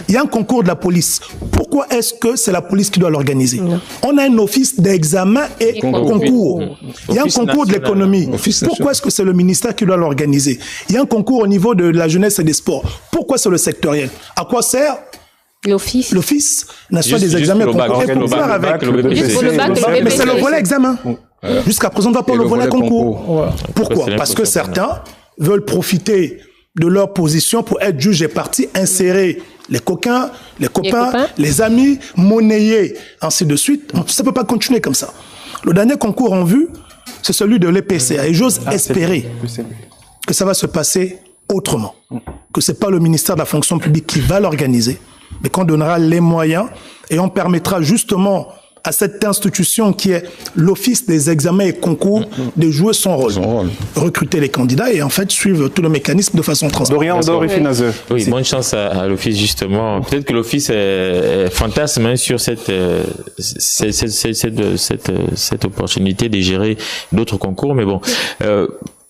Il y a un concours de la police. Pourquoi est-ce que c'est la police qui doit l'organiser? On a un office d'examen et concours. Il y a un concours de l'économie. Pourquoi est-ce que c'est le ministère qui doit l'organiser? Il y a un concours au niveau de la jeunesse et des sports. Pourquoi c'est le sectoriel? À quoi sert L'Office national des examens et concours est pouvoir avec le BPC. Mais c'est le volet examen. Jusqu'à présent, on ne va pas le volet concours. Pourquoi? Parce que certains veulent profiter de leur position pour être juges et parties, insérer les coquins, les copains, les amis, monnayer, ainsi de suite. Ça ne peut pas continuer comme ça. Le dernier concours en vue, c'est celui de l'EPCA. Et j'ose espérer que ça va se passer autrement. Que ce n'est pas le ministère de la fonction publique qui va l'organiser, mais qu'on donnera les moyens et on permettra justement à cette institution qui est l'Office des examens et concours de jouer son rôle. Recruter les candidats et en fait suivre tout le mécanisme de façon transparente. Dorian Dorifinazeux. Oui, bonne chance à l'Office justement. Peut-être que l'Office fantasme sur cette opportunité de gérer d'autres concours, mais bon.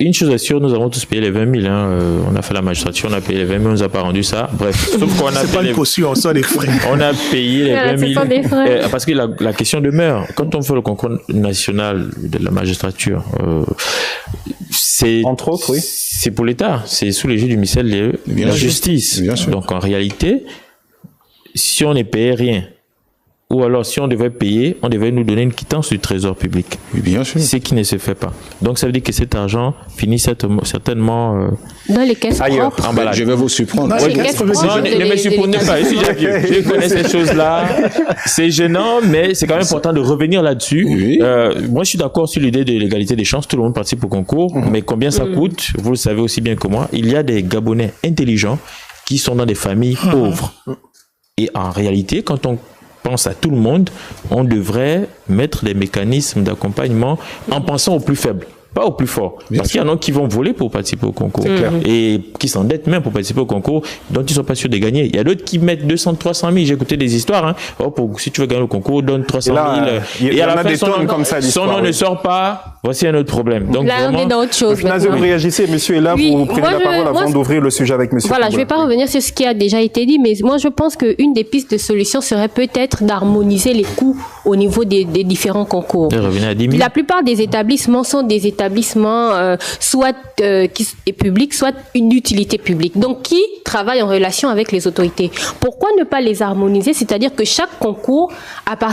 Une chose est sûre, nous avons tous payé les 20 000. On a fait la magistrature, on a payé les 20 000, on nous a pas rendu ça. Bref, sauf qu'on a payé les frais. On a payé les 20 000. Parce que la question demeure. Quand on fait le concours national de la magistrature, c'est entre autres, oui. C'est pour l'État. C'est sous les yeux du ministère de la Justice. Donc en réalité, si on ne payait rien, ou alors, si on devait payer, on devait nous donner une quittance du trésor public. Oui, bien sûr. Ce qui ne se fait pas. Donc, ça veut dire que cet argent finit certainement dans les caisses propres. Emballage. Je vais vous surprendre. Non, ne me surprenez pas. Je connais ces choses-là. C'est gênant, mais c'est quand même important de revenir là-dessus. Oui. Moi, je suis d'accord sur l'idée de l'égalité des chances. Tout le monde participe au concours. Mais combien ça coûte? Vous le savez aussi bien que moi. Il y a des Gabonais intelligents qui sont dans des familles pauvres. Et en réalité, quand on pense à tout le monde, on devrait mettre des mécanismes d'accompagnement en pensant aux plus faibles, pas aux plus forts. Parce qu'il y en a qui vont voler pour participer au concours et qui s'endettent même pour participer au concours dont ils ne sont pas sûrs de gagner. Il y a d'autres qui mettent 200, 300 000. J'ai écouté des histoires. Si tu veux gagner le concours, donne 300 000. Et à la fin, son nom ne sort pas. Voici un autre problème. Donc, là, on est dans autre chose. Vous réagissez, monsieur est là, vous prenez la parole avant d'ouvrir le sujet avec monsieur. Voilà, je ne vais pas revenir sur ce qui a déjà été dit, mais moi, je pense qu'une des pistes de solution serait peut-être d'harmoniser les coûts au niveau des différents concours. À 10 000. La plupart des établissements sont des établissements soit publics, soit une utilité publique. Donc, qui travaillent en relation avec les autorités. Pourquoi ne pas les harmoniser? C'est-à-dire que chaque concours,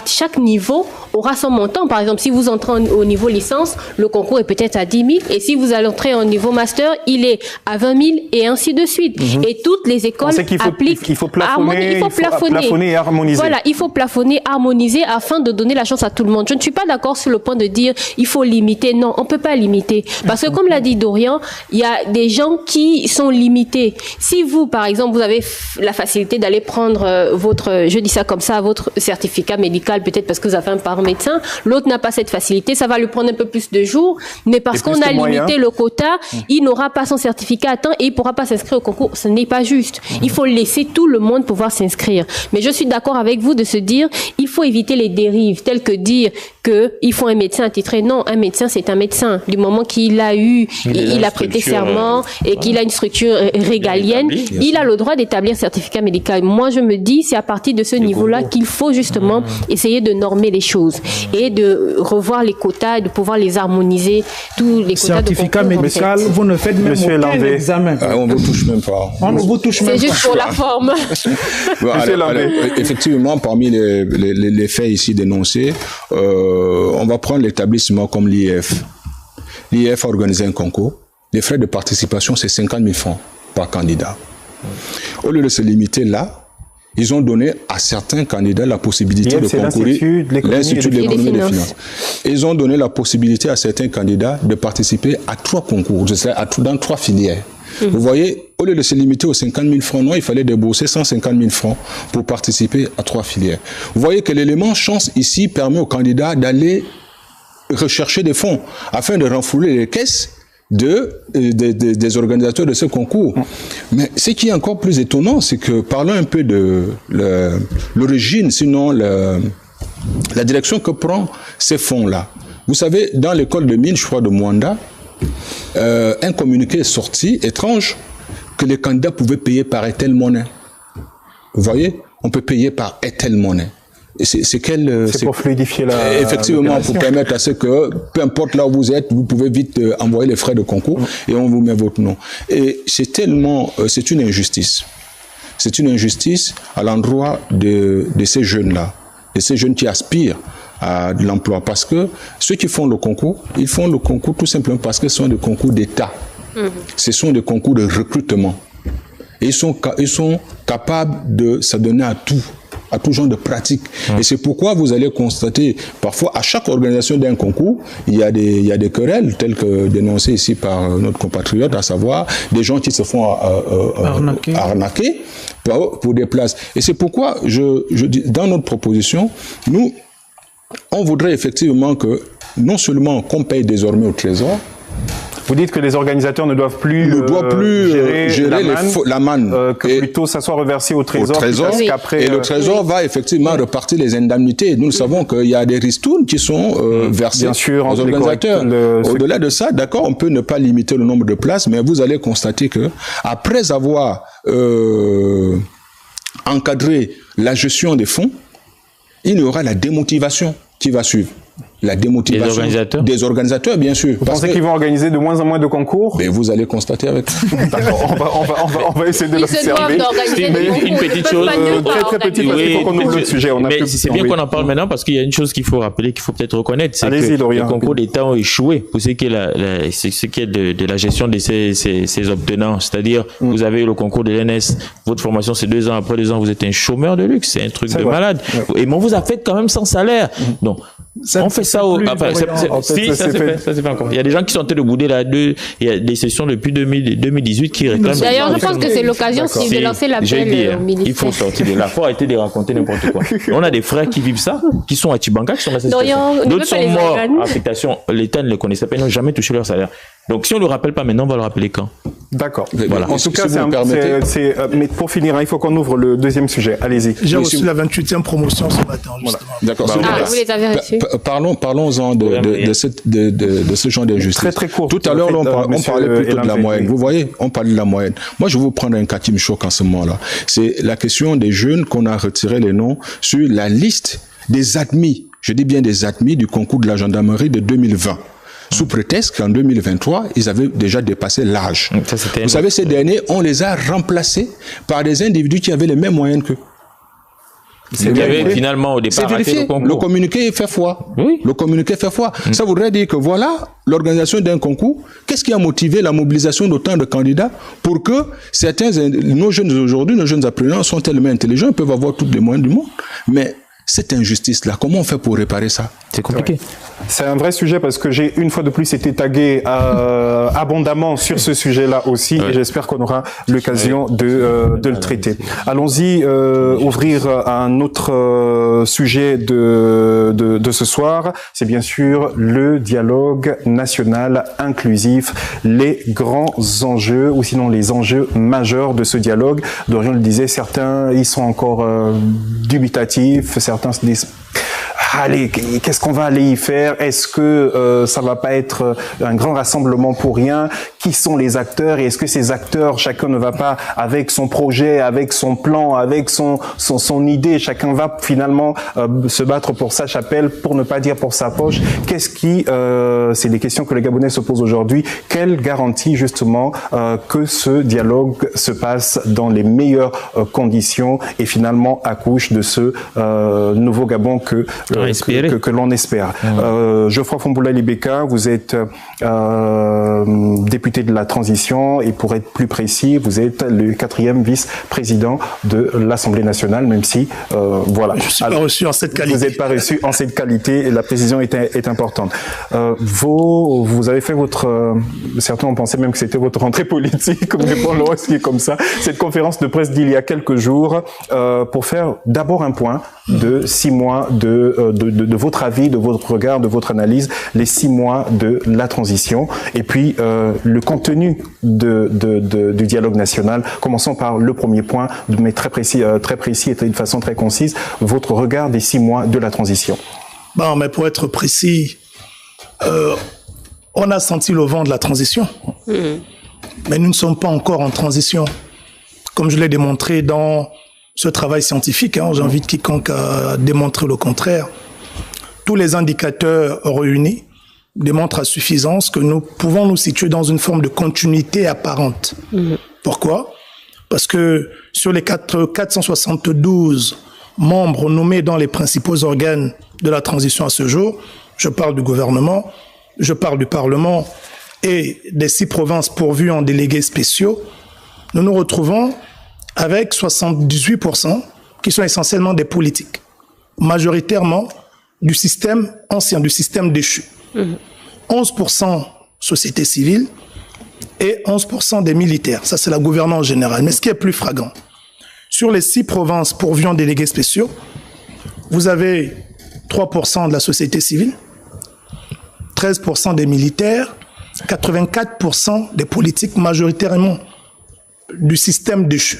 chaque niveau, aura son montant. Par exemple, si vous entrez au niveau licence, le concours est peut-être à 10 000. Et si vous allez entrer au niveau master, il est à 20 000 et ainsi de suite. Et toutes les écoles appliquent. Il faut plafonner, plafonner et harmoniser. Voilà, il faut plafonner, harmoniser afin de donner la chance à tout le monde. Je ne suis pas d'accord sur le point de dire il faut limiter. Non, on ne peut pas limiter. Parce que comme l'a dit Dorian, il y a des gens qui sont limités. Si vous, par exemple, vous avez la facilité d'aller prendre je dis ça comme ça, votre certificat médical, peut-être parce que vous avez un parent médecin, l'autre n'a pas cette facilité, ça va lui prendre un peu plus de jours, mais parce qu'on a limité le quota, il n'aura pas son certificat à temps et il ne pourra pas s'inscrire au concours. Ce n'est pas juste. Il faut laisser tout le monde pouvoir s'inscrire. Mais je suis d'accord avec vous de se dire, il faut éviter les dérives, telles que dire qu'il faut un médecin attitré. Non, un médecin, c'est un médecin. Du moment qu'il a il a prêté serment et qu'il a une structure régalienne, il a le droit d'établir un certificat médical. Moi, je me dis, c'est à partir de ce niveau-là qu'il faut justement essayer de normer les choses et de revoir les quotas et de pouvoir les harmoniser, tous les quotas certificat de concours, médical, vous ne faites même aucun examen. On ne vous touche même pas. On ne vous touche même pas. C'est juste pour la forme. Effectivement, parmi les faits ici dénoncés, on va prendre l'établissement comme l'IF. L'IF a organisé un concours. Les frais de participation, c'est 50 000 francs par candidat. Au lieu de se limiter là, ils ont donné à certains candidats la possibilité de concourir. L'Institut de l'économie et des finances. Ils ont donné la possibilité à certains candidats de participer à 3 concours, dans 3 filières. Vous voyez, au lieu de se limiter aux 50 000 francs, non, il fallait débourser 150 000 francs pour participer à 3 filières. Vous voyez que l'élément chance ici permet aux candidats d'aller rechercher des fonds afin de renflouer les caisses des organisateurs de ce concours. Mais ce qui est encore plus étonnant, c'est que parlons un peu de l'origine, sinon la direction que prend ces fonds-là. Vous savez, dans l'école de mine, je crois, de Mwanda, un communiqué est sorti, étrange, que les candidats pouvaient payer par Airtel Money. Vous voyez, on peut payer par Airtel Money. C'est pour fluidifier effectivement, pour permettre à ce que, peu importe là où vous êtes, vous pouvez vite envoyer les frais de concours et on vous met votre nom. Et c'est une injustice. c'est une injustice à l'endroit de ces jeunes-là, de ces jeunes qui aspirent à de l'emploi. Parce que ceux qui font le concours, ils font le concours tout simplement parce que ce sont des concours d'État. Ce sont des concours de recrutement. Et ils sont capables de s'adonner à tout genre de pratique. Et c'est pourquoi vous allez constater, parfois, à chaque organisation d'un concours, il y a des querelles, telles que dénoncées ici par notre compatriote, à savoir des gens qui se font arnaquer pour des places. Et c'est pourquoi, je dis, dans notre proposition, nous, on voudrait effectivement que, non seulement qu'on paye désormais au Trésor. Vous dites que les organisateurs ne doivent plus gérer la manne. Que plutôt ça soit reversé au Trésor. Et le Trésor va effectivement repartir les indemnités. Nous savons qu'il y a des ristournes qui sont versées aux organisateurs. Au-delà de ça, d'accord, on peut ne pas limiter le nombre de places, mais vous allez constater que après avoir encadré la gestion des fonds, il y aura la démotivation qui va suivre. La démotivation des organisateurs, bien sûr. Vous pensez qu'ils vont organiser de moins en moins de concours? Mais vous allez constater avec. D'accord, on va essayer de l'observer. Une petite chose, très petite, parce qu'il faut qu'on ouvre le sujet. Mais c'est bien qu'on en parle maintenant parce qu'il y a une chose qu'il faut rappeler, qu'il faut peut-être reconnaître, c'est que les concours d'État ont échoué pour ce qui est de la gestion de ces obtenants. C'est-à-dire, vous avez le concours de l'ENS, votre formation c'est 2 ans, après 2 ans vous êtes un chômeur de luxe, c'est un truc de malade. Et on vous a fait quand même sans salaire. Donc, on fait ça au... Enfin, ça s'est fait encore. Il y a des gens qui sont en train de bouder il y a des sessions depuis 2018 qui réclament... D'ailleurs, je pense que c'est l'occasion de lancer l'appel au ministère. Il faut sortir de là. Il faut arrêter de raconter n'importe quoi. On a des frères qui vivent ça, qui sont à Tchibanka, qui sont dans cette situation. D'autres sont morts en affectation. L'État ne les connaissait pas, ils n'ont jamais touché leur salaire. Donc, si on ne le rappelle pas maintenant, on va le rappeler quand? D'accord. Voilà. En tout cas, mais pour finir, il faut qu'on ouvre le deuxième sujet. Allez-y. J'ai reçu la 28e promotion ce matin, justement. D'accord. Vous les avez reçus. Parlons-en de ce genre d'injustice. Très court. Tout à l'heure, on parlait plutôt de la moyenne. Vous voyez, on parlait de la moyenne. Moi, je vais vous prendre un cas qui me choque en ce moment-là. C'est la question des jeunes qu'on a retiré les noms sur la liste des admis. Je dis bien des admis du concours de la gendarmerie de 2020. Sous prétexte qu'en 2023, ils avaient déjà dépassé l'âge. Vous savez, ces derniers, on les a remplacés par des individus qui avaient les mêmes moyens qu'eux. Il y avait finalement au départ vérifié. Le communiqué fait foi. Oui. Le communiqué fait foi. Ça voudrait dire que voilà l'organisation d'un concours. Qu'est-ce qui a motivé la mobilisation d'autant de candidats pour que nos jeunes aujourd'hui, nos jeunes apprenants sont tellement intelligents, ils peuvent avoir tous les moyens du monde. Mais cette injustice-là, comment on fait pour réparer ça? C'est compliqué. C'est un vrai sujet parce que j'ai une fois de plus été tagué abondamment sur ce sujet-là aussi et j'espère qu'on aura l'occasion de le traiter. Allons-y ouvrir un autre sujet de ce soir. C'est bien sûr le dialogue national inclusif, les grands enjeux ou sinon les enjeux majeurs de ce dialogue. Dorian le disait, certains ils sont encore dubitatifs, certains se disent allez, qu'est-ce qu'on va aller y faire? Est-ce que ça va pas être un grand rassemblement pour rien? Qui sont les acteurs? Et est-ce que ces acteurs, chacun ne va pas avec son projet, avec son plan, avec son idée? Chacun va finalement se battre pour sa chapelle, pour ne pas dire pour sa poche. C'est des questions que les Gabonais se posent aujourd'hui. Quelle garantie justement que ce dialogue se passe dans les meilleures conditions et finalement accouche de ce nouveau Gabon que l'on espère. Geoffroy Fomboula Libeka, vous êtes député de la transition et pour être plus précis, vous êtes le 4e vice-président de l'Assemblée nationale, même si voilà. Je suis pas reçu en cette qualité. Vous n'êtes pas reçu en cette qualité et la précision est importante. Vous avez fait certains ont pensé même que c'était votre rentrée politique, comme répond Laurent, ce qui est comme ça. Cette conférence de presse d'il y a quelques jours pour faire d'abord un point de 6 mois de votre avis, de votre regard, de votre analyse, les 6 mois de la transition, et puis le contenu du dialogue national. Commençons par le premier point, mais très précis et de façon très concise, votre regard des 6 mois de la transition. Bon, mais pour être précis, on a senti le vent de la transition, mais nous ne sommes pas encore en transition. Comme je l'ai démontré dans ce travail scientifique, j'invite quiconque à démontrer le contraire. Tous les indicateurs réunis démontrent à suffisance que nous pouvons nous situer dans une forme de continuité apparente. Pourquoi? Parce que sur les 472 membres nommés dans les principaux organes de la transition à ce jour, je parle du gouvernement, je parle du Parlement et des 6 provinces pourvues en délégués spéciaux, nous nous retrouvons avec 78% qui sont essentiellement des politiques, majoritairement du système ancien, du système déchu. 11% société civile et 11% des militaires. Ça, c'est la gouvernance générale. Mais ce qui est plus flagrant, sur les 6 provinces pourvues en délégués spéciaux, vous avez 3% de la société civile, 13% des militaires, 84% des politiques majoritairement du système déchu.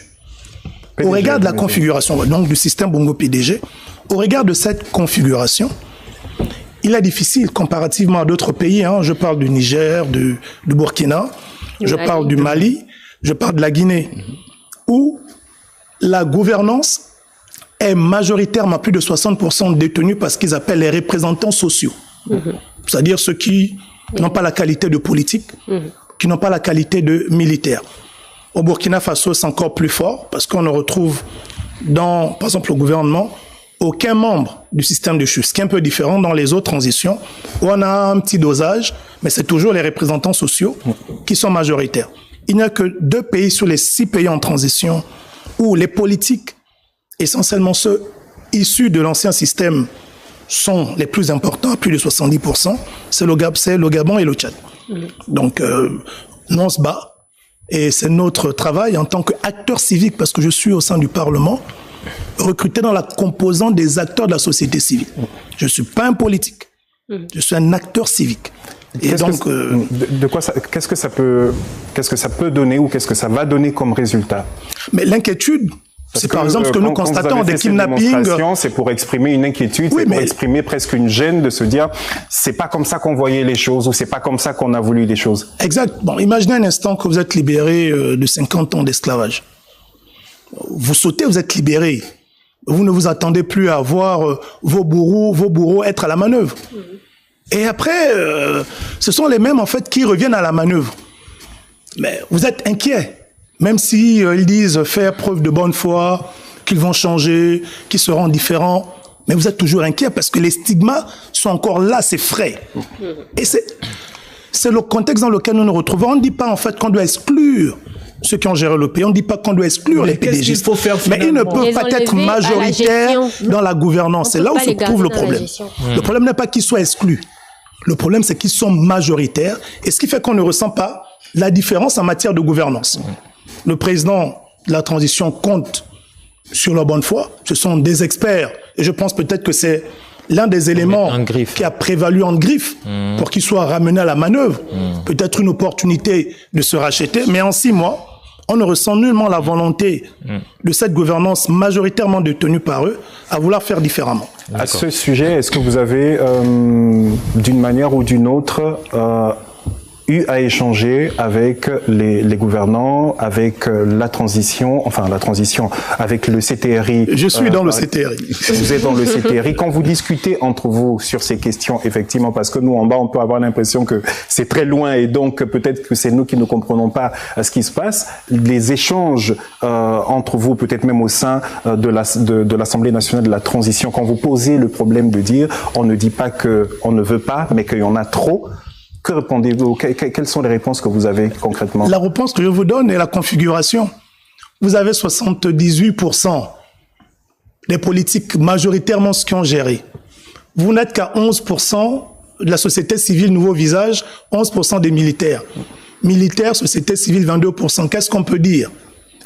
Au regard de la configuration, donc du système Bongo PDG, au regard de cette configuration, il est difficile comparativement à d'autres pays, hein, je parle du Niger, du Burkina, je parle du Mali, je parle de la Guinée, où la gouvernance est majoritairement plus de 60% détenue par ce qu'ils appellent les représentants sociaux. C'est-à-dire ceux qui n'ont pas la qualité de politique, qui n'ont pas la qualité de militaire. Au Burkina Faso, c'est encore plus fort parce qu'on ne retrouve dans, par exemple, le gouvernement, aucun membre du système de chute, ce qui est un peu différent dans les autres transitions où on a un petit dosage, mais c'est toujours les représentants sociaux qui sont majoritaires. Il n'y a que 2 pays sur les 6 pays en transition où les politiques, essentiellement ceux issus de l'ancien système, sont les plus importants, à plus de 70%, c'est le Gabon et le Tchad. Donc, nous on se bat. Et c'est notre travail en tant qu'acteur civique, parce que je suis au sein du Parlement, recruté dans la composante des acteurs de la société civile. Je ne suis pas un politique, je suis un acteur civique. Et donc, qu'est-ce que ça peut donner ou qu'est-ce que ça va donner comme résultat? Mais l'inquiétude, c'est par exemple ce que nous constatons des kidnappings. C'est pour exprimer une inquiétude, oui, c'est pour exprimer presque une gêne de se dire c'est pas comme ça qu'on voyait les choses ou c'est pas comme ça qu'on a voulu les choses. Exact. Bon, imaginez un instant que vous êtes libéré de 50 ans d'esclavage. Vous sautez, vous êtes libéré. Vous ne vous attendez plus à voir vos bourreaux être à la manœuvre. Et après, ce sont les mêmes en fait qui reviennent à la manœuvre. Mais vous êtes inquiet. Même si ils disent faire preuve de bonne foi, qu'ils vont changer, qu'ils seront différents, mais vous êtes toujours inquiet parce que les stigmas sont encore là, c'est frais. Et c'est le contexte dans lequel nous nous retrouvons. On ne dit pas en fait qu'on doit exclure ceux qui ont géré le pays, on ne dit pas qu'on doit exclure les PDG. Mais ils ne peuvent pas être majoritaires dans la gouvernance. C'est là où se trouve le problème. Le problème n'est pas qu'ils soient exclus. Le problème, c'est qu'ils sont majoritaires, et ce qui fait qu'on ne ressent pas la différence en matière de gouvernance. Le président de la transition compte sur la bonne foi. Ce sont des experts. Et je pense peut-être que c'est l'un des éléments qui a prévalu en griffe pour qu'il soit ramené à la manœuvre. Peut-être une opportunité de se racheter. Mais en 6 mois, on ne ressent nullement la volonté de cette gouvernance majoritairement détenue par eux à vouloir faire différemment. À ce sujet, est-ce que vous avez, d'une manière ou d'une autre, eu à échanger avec les gouvernants, avec la transition, avec le CTRI. Je suis dans le CTRI. Vous êtes dans le CTRI. Quand vous discutez entre vous sur ces questions, effectivement, parce que nous, en bas, on peut avoir l'impression que c'est très loin et donc peut-être que c'est nous qui ne comprenons pas ce qui se passe. Les échanges entre vous, peut-être même au sein de l'Assemblée nationale de la transition, quand vous posez le problème de dire, on ne dit pas qu'on ne veut pas, mais qu'il y en a trop. Que répondez-vous? Quelles sont les réponses que vous avez concrètement? La réponse que je vous donne est la configuration. Vous avez 78% des politiques majoritairement ce qui ont géré. Vous n'êtes qu'à 11% de la société civile nouveau visage, 11% des militaires. Militaires, société civile 22%. Qu'est-ce qu'on peut dire?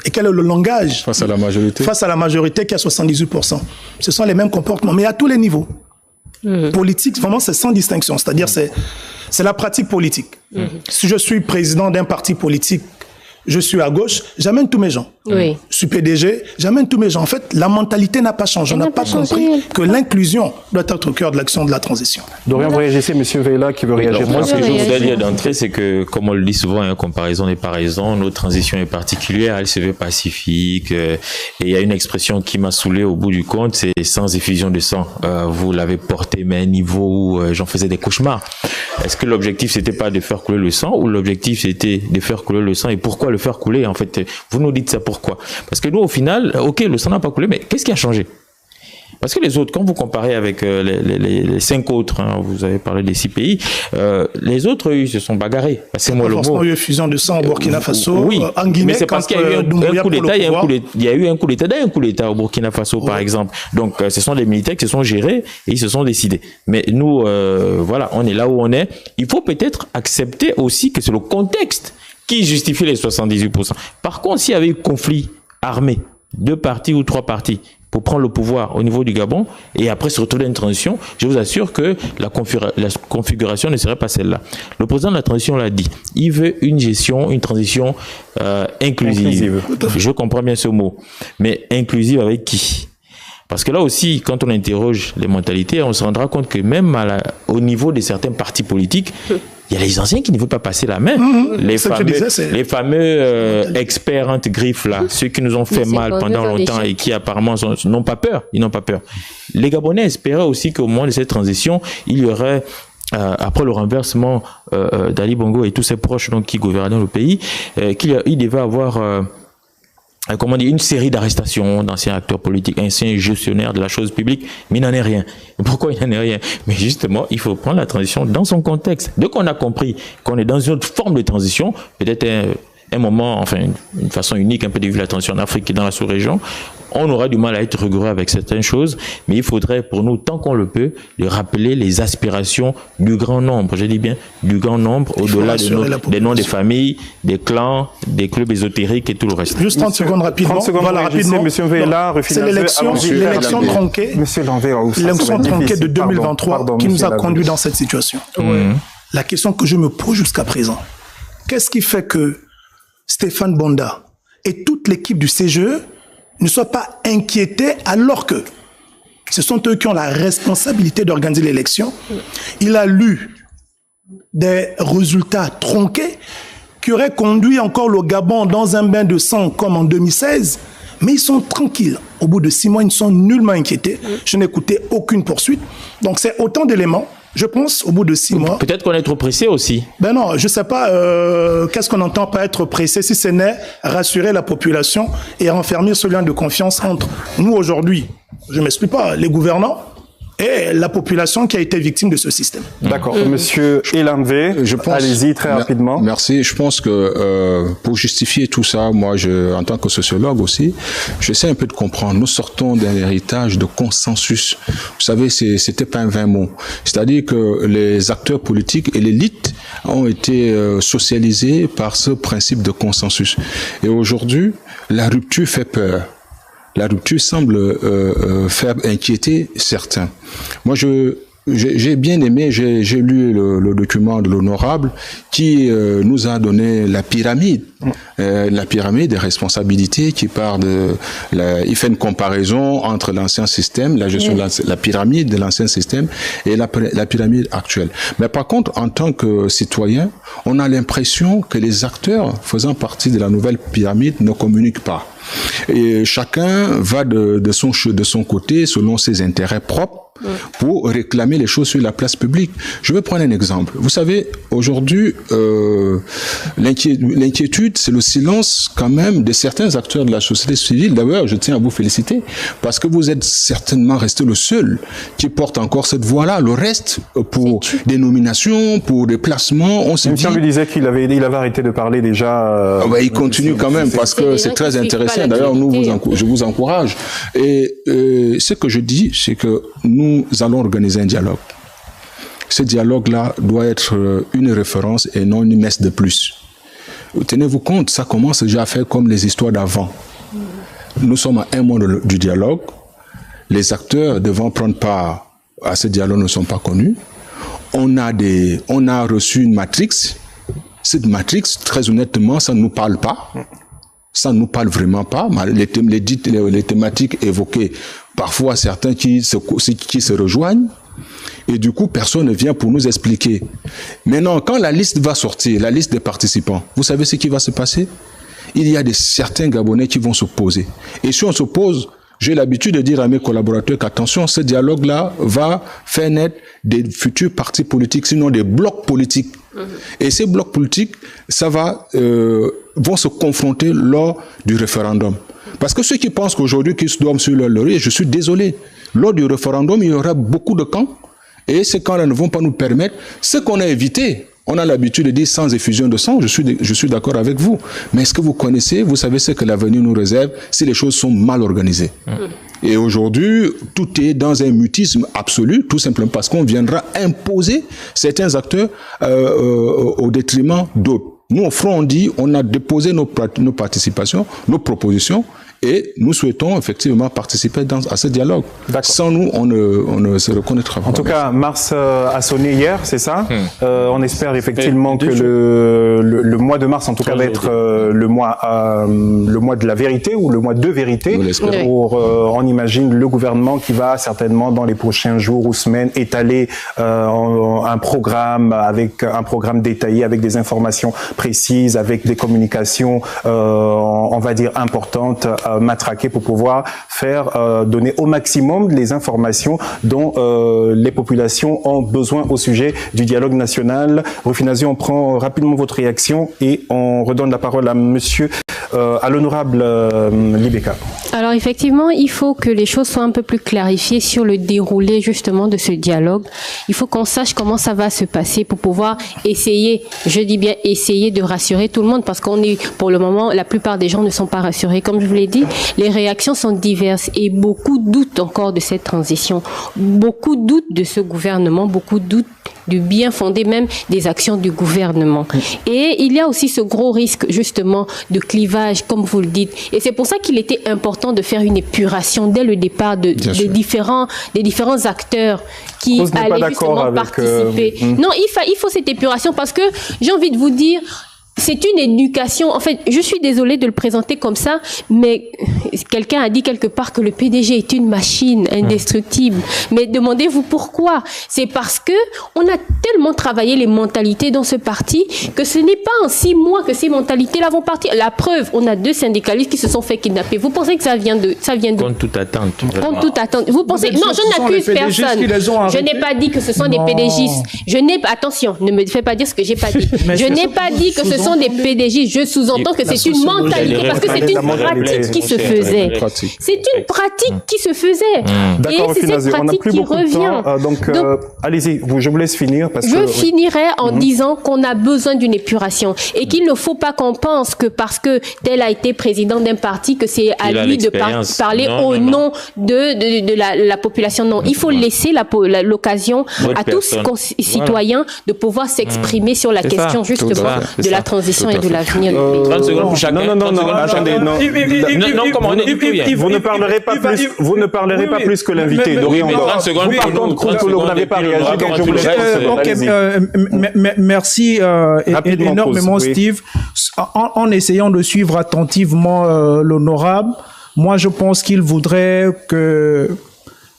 Et quel est le langage? Face à la majorité. Face à la majorité qui a 78%. Ce sont les mêmes comportements, mais à tous les niveaux. Politique, vraiment, c'est sans distinction. C'est-à-dire, c'est la pratique politique. Si je suis président d'un parti politique, je suis à gauche, j'amène tous mes gens. Je suis PDG, j'amène tous mes gens. En fait, la mentalité n'a pas changé. On n'a pas compris que l'inclusion doit être au cœur de l'action de la transition. Dorian, vous réagissez, monsieur Veila, qui veut réagir. Moi, ce que je voudrais dire d'entrée, c'est que, comme on le dit souvent, comparaison n'est pas raison. Notre transition est particulière, elle se veut pacifique. Et il y a une expression qui m'a saoulé au bout du compte, c'est sans effusion de sang. Vous l'avez porté, mais à un niveau où j'en faisais des cauchemars. Est-ce que l'objectif, c'était pas de faire couler le sang, ou l'objectif, c'était de faire couler le sang? Et pourquoi le faire couler, en fait. Vous nous dites ça pourquoi? Parce que nous, au final, ok, le sang n'a pas coulé, mais qu'est-ce qui a changé? Parce que les autres, quand vous comparez avec les 5 autres, hein, vous avez parlé des 6 pays, les autres, ils se sont bagarrés. C'est moi le mot. Il y a eu fusion de sang au Burkina Faso, oui, en Guinée. Mais c'est parce qu'il y a eu un coup d'État, il y a eu un coup d'État et un coup d'État au Burkina Faso, par exemple. Donc, ce sont des militaires qui se sont gérés et ils se sont décidés. Mais nous, voilà, on est là où on est. Il faut peut-être accepter aussi que c'est le contexte qui justifie les 78%. Par contre, s'il y avait eu conflit armé, 2 partis ou 3 partis, pour prendre le pouvoir au niveau du Gabon et après se retrouver dans une transition, je vous assure que la configuration ne serait pas celle-là. Le président de la transition l'a dit. Il veut une transition inclusive. Je comprends bien ce mot. Mais inclusive avec qui? Parce que là aussi, quand on interroge les mentalités, on se rendra compte que même au niveau de certains partis politiques, il y a les anciens qui ne veulent pas passer la main. Les fameux experts entre griffes là, ceux qui nous ont fait mal pendant longtemps et qui apparemment n'ont pas peur. Ils n'ont pas peur. Les Gabonais espéraient aussi qu'au moment de cette transition, il y aurait après le renversement d'Ali Bongo et tous ses proches donc qui gouvernaient le pays, qu'il devait avoir comment dire, une série d'arrestations d'anciens acteurs politiques, anciens gestionnaires de la chose publique, mais il n'en est rien. Pourquoi il n'en est rien? Mais justement, il faut prendre la transition dans son contexte. Dès qu'on a compris qu'on est dans une autre forme de transition, peut-être un moment, enfin une façon unique un peu de vivre la transition en Afrique et dans la sous-région, on aura du mal à être rigoureux avec certaines choses, mais il faudrait pour nous, tant qu'on le peut, de rappeler les aspirations du grand nombre, je dis bien du grand nombre, au-delà des noms des familles, des clans, des clubs ésotériques et tout le reste. Juste 30 secondes rapidement. 30 secondes, voilà, rapidement. Monsieur Vela, c'est l'élection tronquée. Monsieur Lanvers, l'élection tronquée de 2023 qui nous a conduit dans cette situation. La question que je me pose jusqu'à présent, qu'est-ce qui fait que Stéphane Bonda et toute l'équipe du CGE ne soient pas inquiétés alors que ce sont eux qui ont la responsabilité d'organiser l'élection. Il a lu des résultats tronqués qui auraient conduit encore le Gabon dans un bain de sang comme en 2016, mais ils sont tranquilles. Au bout de 6 mois, ils ne sont nullement inquiétés. Je n'ai écouté aucune poursuite. Donc c'est autant d'éléments. Je pense, au bout de 6 mois... Peut-être qu'on est trop pressé aussi. Ben non, je sais pas qu'est-ce qu'on entend par être pressé, si ce n'est rassurer la population et renfermer ce lien de confiance entre nous aujourd'hui, je ne m'explique pas, les gouvernants et la population qui a été victime de ce système. D'accord. Monsieur Elamvé, allez-y très rapidement. Merci. Je pense que pour justifier tout ça, moi, en tant que sociologue aussi, j'essaie un peu de comprendre. Nous sortons d'un héritage de consensus. Vous savez, c'était pas un vain mot. C'est-à-dire que les acteurs politiques et l'élite ont été socialisés par ce principe de consensus. Et aujourd'hui, la rupture fait peur. La rupture semble faire inquiéter certains. Moi, j'ai bien aimé, j'ai lu le document de l'honorable qui nous a donné la pyramide des responsabilités qui part il fait une comparaison entre l'ancien système, la gestion de la pyramide de l'ancien système et la pyramide actuelle. Mais par contre, en tant que citoyen, on a l'impression que les acteurs faisant partie de la nouvelle pyramide ne communiquent pas. Et chacun va de son côté selon ses intérêts propres pour réclamer les choses sur la place publique. Je vais prendre un exemple. Vous savez, aujourd'hui, l'inquiétude, c'est le silence quand même de certains acteurs de la société civile. D'ailleurs, je tiens à vous féliciter parce que vous êtes certainement resté le seul qui porte encore cette voix-là. Le reste, pour des nominations, pour des placements, on s'est dit... lui disait qu'il avait arrêté de parler déjà... il continue quand même parce que c'est très intéressant. D'ailleurs, je vous encourage. Et ce que je dis, c'est que nous allons organiser un dialogue. Ce dialogue-là doit être une référence et non une messe de plus. Tenez-vous compte, ça commence déjà à faire comme les histoires d'avant. Nous sommes à un mois du dialogue. Les acteurs devant prendre part à ce dialogue ne sont pas connus. On a reçu une matrix. Cette matrix, très honnêtement, ça ne nous parle pas. Ça ne nous parle vraiment pas. Les thématiques évoquées, parfois certains qui se rejoignent. Et du coup, personne ne vient pour nous expliquer. Maintenant, quand la liste va sortir, la liste des participants, vous savez ce qui va se passer? Il y a certains Gabonais qui vont s'opposer. Et si on s'oppose, j'ai l'habitude de dire à mes collaborateurs qu'attention, ce dialogue-là va faire naître des futurs partis politiques, sinon des blocs politiques. Et ces blocs politiques, vont se confronter lors du référendum. Parce que ceux qui pensent qu'aujourd'hui, qu'ils se dorment sur leur laurier, je suis désolé. Lors du référendum, il y aura beaucoup de camps. Et ces camps-là ne vont pas nous permettre ce qu'on a évité. On a l'habitude de dire sans effusion de sang, je suis d'accord avec vous. Mais est-ce que vous connaissez, vous savez ce que l'avenir nous réserve si les choses sont mal organisées? Et aujourd'hui, tout est dans un mutisme absolu, tout simplement parce qu'on viendra imposer certains acteurs au détriment d'autres. Nous, au Front, on dit, on a déposé nos participations, nos propositions, et nous souhaitons effectivement participer à ce dialogue. Sans nous, on ne se reconnaîtra pas. En tout cas, Mars a sonné hier, c'est ça? On espère effectivement que le mois de mars, en tout cas, va être le mois de la vérité ou le mois de vérité. On imagine le gouvernement qui va certainement dans les prochains jours ou semaines étaler un programme détaillé avec des informations précises, avec des communications, on va dire importantes, matraquer pour pouvoir donner au maximum les informations dont les populations ont besoin au sujet du dialogue national. Rufinazio, on prend rapidement votre réaction et on redonne la parole à à l'honorable Libeka. Alors effectivement, il faut que les choses soient un peu plus clarifiées sur le déroulé justement de ce dialogue. Il faut qu'on sache comment ça va se passer pour pouvoir essayer, je dis bien essayer de rassurer tout le monde, parce pour le moment, la plupart des gens ne sont pas rassurés. Comme je vous l'ai dit, les réactions sont diverses et beaucoup doutent encore de cette transition. Beaucoup doutent de ce gouvernement, beaucoup doutent du bien fondé même des actions du gouvernement. Et il y a aussi ce gros risque justement de clivage, comme vous le dites. Et c'est pour ça qu'il était important de faire une épuration dès le départ des différents acteurs qui allaient justement participer. Non, il faut cette épuration parce que j'ai envie de vous dire, c'est une éducation. En fait, je suis désolée de le présenter comme ça, mais quelqu'un a dit quelque part que le PDG est une machine indestructible. Mais demandez-vous pourquoi. C'est parce que on a tellement travaillé les mentalités dans ce parti que ce n'est pas en 6 mois que ces mentalités-là vont partir. La preuve, on a 2 syndicalistes qui se sont fait kidnapper. Vous pensez que ça vient de Contre toute attente. Contre toute attente. Vous pensez non, je n'accuse personne. Je n'ai pas dit que ce sont des PDGistes. Attention, ne me faites pas dire ce que j'ai pas dit. Je n'ai pas dit que ce sont des PDG, je sous-entends que c'est une mentalité, parce que c'est une pratique qui se faisait. C'est une pratique qui se faisait. Et c'est cette pratique qui revient. Donc, allez-y, je vous laisse finir. Je finirai en disant qu'on a besoin d'une épuration et qu'il ne faut pas qu'on pense que parce que tel a été président d'un parti, que c'est à lui de parler au nom de la population. Non, il faut laisser l'occasion à tous citoyens de pouvoir s'exprimer sur la question justement de la transition et de l'avenir du pays. 30 secondes pour chacun. Non, attendez, non. Vous ne parlerez pas plus que l'invité. Vous, par contre, vous n'avez pas réagi, donc je vous laisse. Merci énormément, Steve. En essayant de suivre attentivement l'honorable, moi, je pense qu'il voudrait que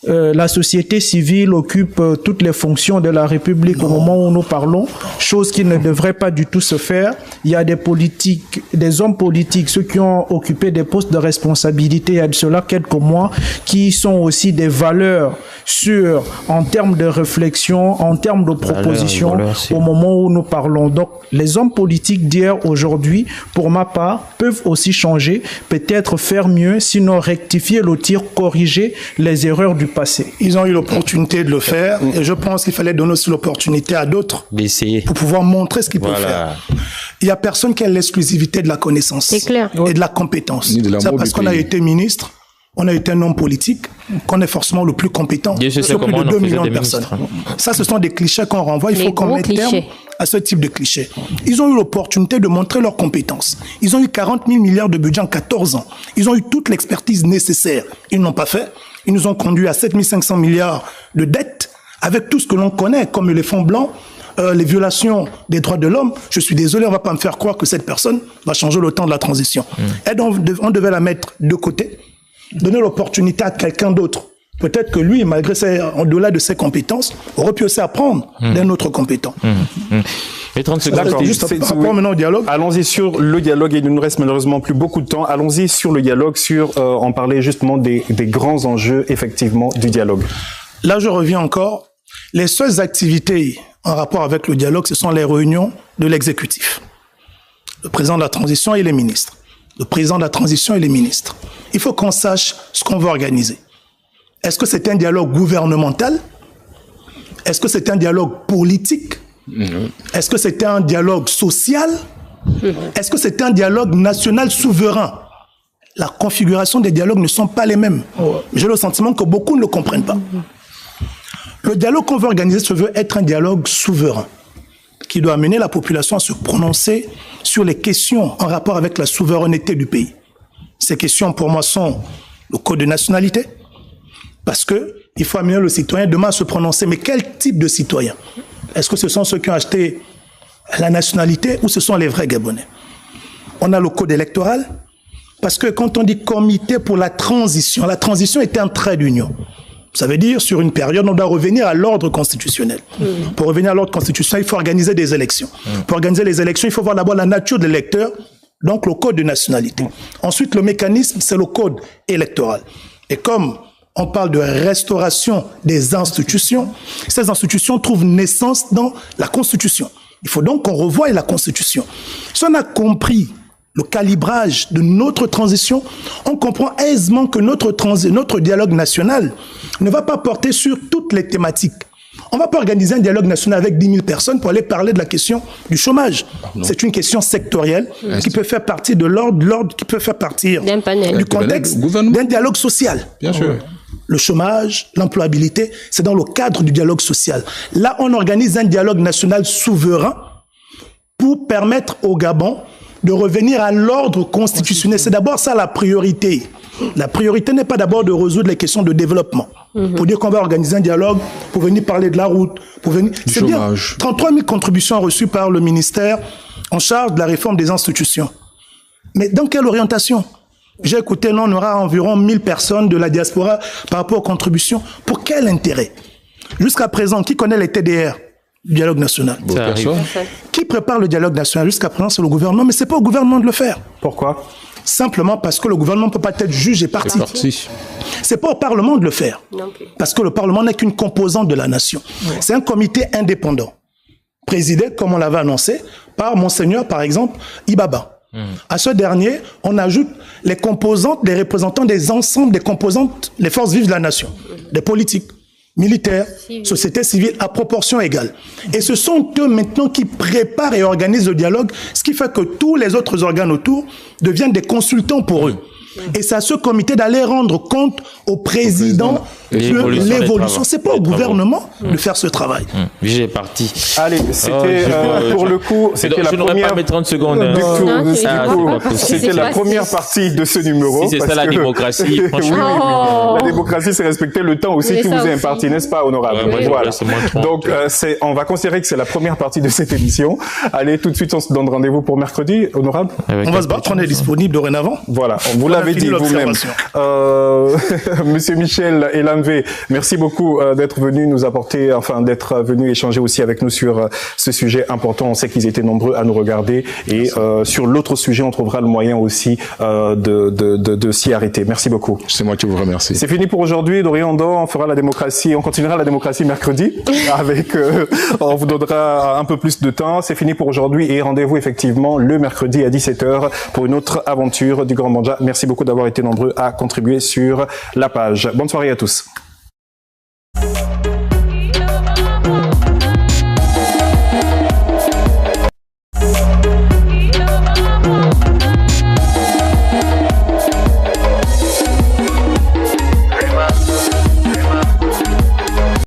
la société civile occupe toutes les fonctions de la République au moment où nous parlons, chose qui ne devrait pas du tout se faire. Il y a des hommes politiques, ceux qui ont occupé des postes de responsabilité il y a de cela quelques mois, qui sont aussi des valeurs sûres en termes de réflexion, en termes de propositions au moment où nous parlons. Donc, les hommes politiques d'hier aujourd'hui, pour ma part, peuvent aussi changer, peut-être faire mieux, sinon rectifier le tir, corriger les erreurs du passé. Ils ont eu l'opportunité de le faire et je pense qu'il fallait donner aussi l'opportunité à d'autres d'essayer pour pouvoir montrer ce qu'ils peuvent faire. Il n'y a personne qui a l'exclusivité de la connaissance et de la compétence. C'est parce qu'on a été ministre, on a été un homme politique, qu'on est forcément le plus compétent sur plus de 2 millions de personnes. Ça, ce sont des clichés qu'on renvoie. Il faut qu'on mette terme à ce type de clichés. Ils ont eu l'opportunité de montrer leurs compétences. Ils ont eu 40 000 milliards de budget en 14 ans. Ils ont eu toute l'expertise nécessaire. Ils n'ont pas fait. Ils nous ont conduit à 7 500 milliards de dettes avec tout ce que l'on connaît, comme les fonds blancs, les violations des droits de l'homme. Je suis désolé, on ne va pas me faire croire que cette personne va changer le temps de la transition. Et donc, on devait la mettre de côté, donner l'opportunité à quelqu'un d'autre. Peut-être que lui, malgré au-delà de ses compétences, aurait pu aussi apprendre d'un autre compétent. Et 30 secondes. Juste par rapport maintenant au dialogue. Allons-y sur le dialogue, il ne nous reste malheureusement plus beaucoup de temps. Allons-y sur le dialogue, on parlait justement des grands enjeux, effectivement, du dialogue. Là, je reviens encore. Les seules activités en rapport avec le dialogue, ce sont les réunions de l'exécutif. Le président de la transition et les ministres. Le président de la transition et les ministres. Il faut qu'on sache ce qu'on veut organiser. Est-ce que c'est un dialogue gouvernemental? Est-ce que c'est un dialogue politique? Est-ce que c'est un dialogue social? Est-ce que c'est un dialogue national souverain? La configuration des dialogues ne sont pas les mêmes. J'ai le sentiment que beaucoup ne le comprennent pas. Le dialogue qu'on veut organiser se veut être un dialogue souverain qui doit amener la population à se prononcer sur les questions en rapport avec la souveraineté du pays. Ces questions, pour moi, sont le code de nationalité, parce qu'il faut amener le citoyen demain à se prononcer. Mais quel type de citoyen? Est-ce que ce sont ceux qui ont acheté la nationalité ou ce sont les vrais Gabonais? On a le code électoral, parce que quand on dit comité pour la transition est un trait d'union. Ça veut dire, sur une période, on doit revenir à l'ordre constitutionnel. Pour revenir à l'ordre constitutionnel, il faut organiser des élections. Pour organiser les élections, il faut voir d'abord la nature de l'électeur, donc le code de nationalité. Ensuite, le mécanisme, c'est le code électoral. Et comme on parle de restauration des institutions, ces institutions trouvent naissance dans la Constitution. Il faut donc qu'on revoie la Constitution. Si on a compris le calibrage de notre transition, on comprend aisément que notre dialogue national ne va pas porter sur toutes les thématiques. On ne va pas organiser un dialogue national avec 10 000 personnes pour aller parler de la question du chômage. C'est une question sectorielle qui peut faire partie de l'ordre qui peut faire partie du contexte d'un dialogue social. Bien sûr. Le chômage, l'employabilité, c'est dans le cadre du dialogue social. Là, on organise un dialogue national souverain pour permettre au Gabon de revenir à l'ordre constitutionnel. C'est d'abord ça la priorité. La priorité n'est pas d'abord de résoudre les questions de développement. Pour dire qu'on va organiser un dialogue, pour venir parler de la route, pour venir... C'est bien. 33 000 contributions reçues par le ministère en charge de la réforme des institutions. Mais dans quelle orientation? J'ai écouté, là, on aura environ 1000 personnes de la diaspora par rapport aux contributions. Pour quel intérêt? Jusqu'à présent, qui connaît les TDR du dialogue national? Qui prépare le dialogue national? Jusqu'à présent, c'est le gouvernement, mais ce n'est pas au gouvernement de le faire. Pourquoi? Simplement parce que le gouvernement ne peut pas être juge et parti. C'est pas au Parlement de le faire. Parce que le Parlement n'est qu'une composante de la nation. C'est un comité indépendant, présidé, comme on l'avait annoncé, par Monseigneur, par exemple, Ibaba. À ce dernier, on ajoute les composantes, les représentants des ensembles des composantes, les forces vives de la nation, des politiques, militaires, société civile, à proportion égale. Et ce sont eux maintenant qui préparent et organisent le dialogue, ce qui fait que tous les autres organes autour deviennent des consultants pour eux. Et c'est à ce comité d'aller rendre compte au président de l'évolution. C'est pas au gouvernement de faire ce travail. J'ai parti. Allez, c'était pour le coup, c'était la première. Pas mes 30 secondes. C'était la première partie de ce numéro. Si c'est ça la démocratie, franchement. La démocratie, c'est respecter le temps aussi qui vous est imparti, n'est-ce pas, honorable? Voilà. Donc, on va considérer que c'est la première partie de cette émission. Allez, tout de suite, on se donne rendez-vous pour mercredi, honorable. On va se battre, on est disponible dorénavant. Voilà, vous l'avez dit vous-même. Monsieur Michel Elamvé, merci beaucoup d'être venu nous apporter, d'être venu échanger aussi avec nous sur ce sujet important. On sait qu'ils étaient nombreux à nous regarder et sur l'autre sujet, on trouvera le moyen aussi de s'y arrêter. Merci beaucoup. C'est moi qui vous remercie. C'est fini pour aujourd'hui. Dorian Ndo, on fera la démocratie, on continuera la démocratie mercredi avec, on vous donnera un peu plus de temps. C'est fini pour aujourd'hui et rendez-vous effectivement le mercredi à 17h pour une autre aventure du Grand Banja. Merci beaucoup d'avoir été nombreux à contribuer sur la page. Bonne soirée à tous.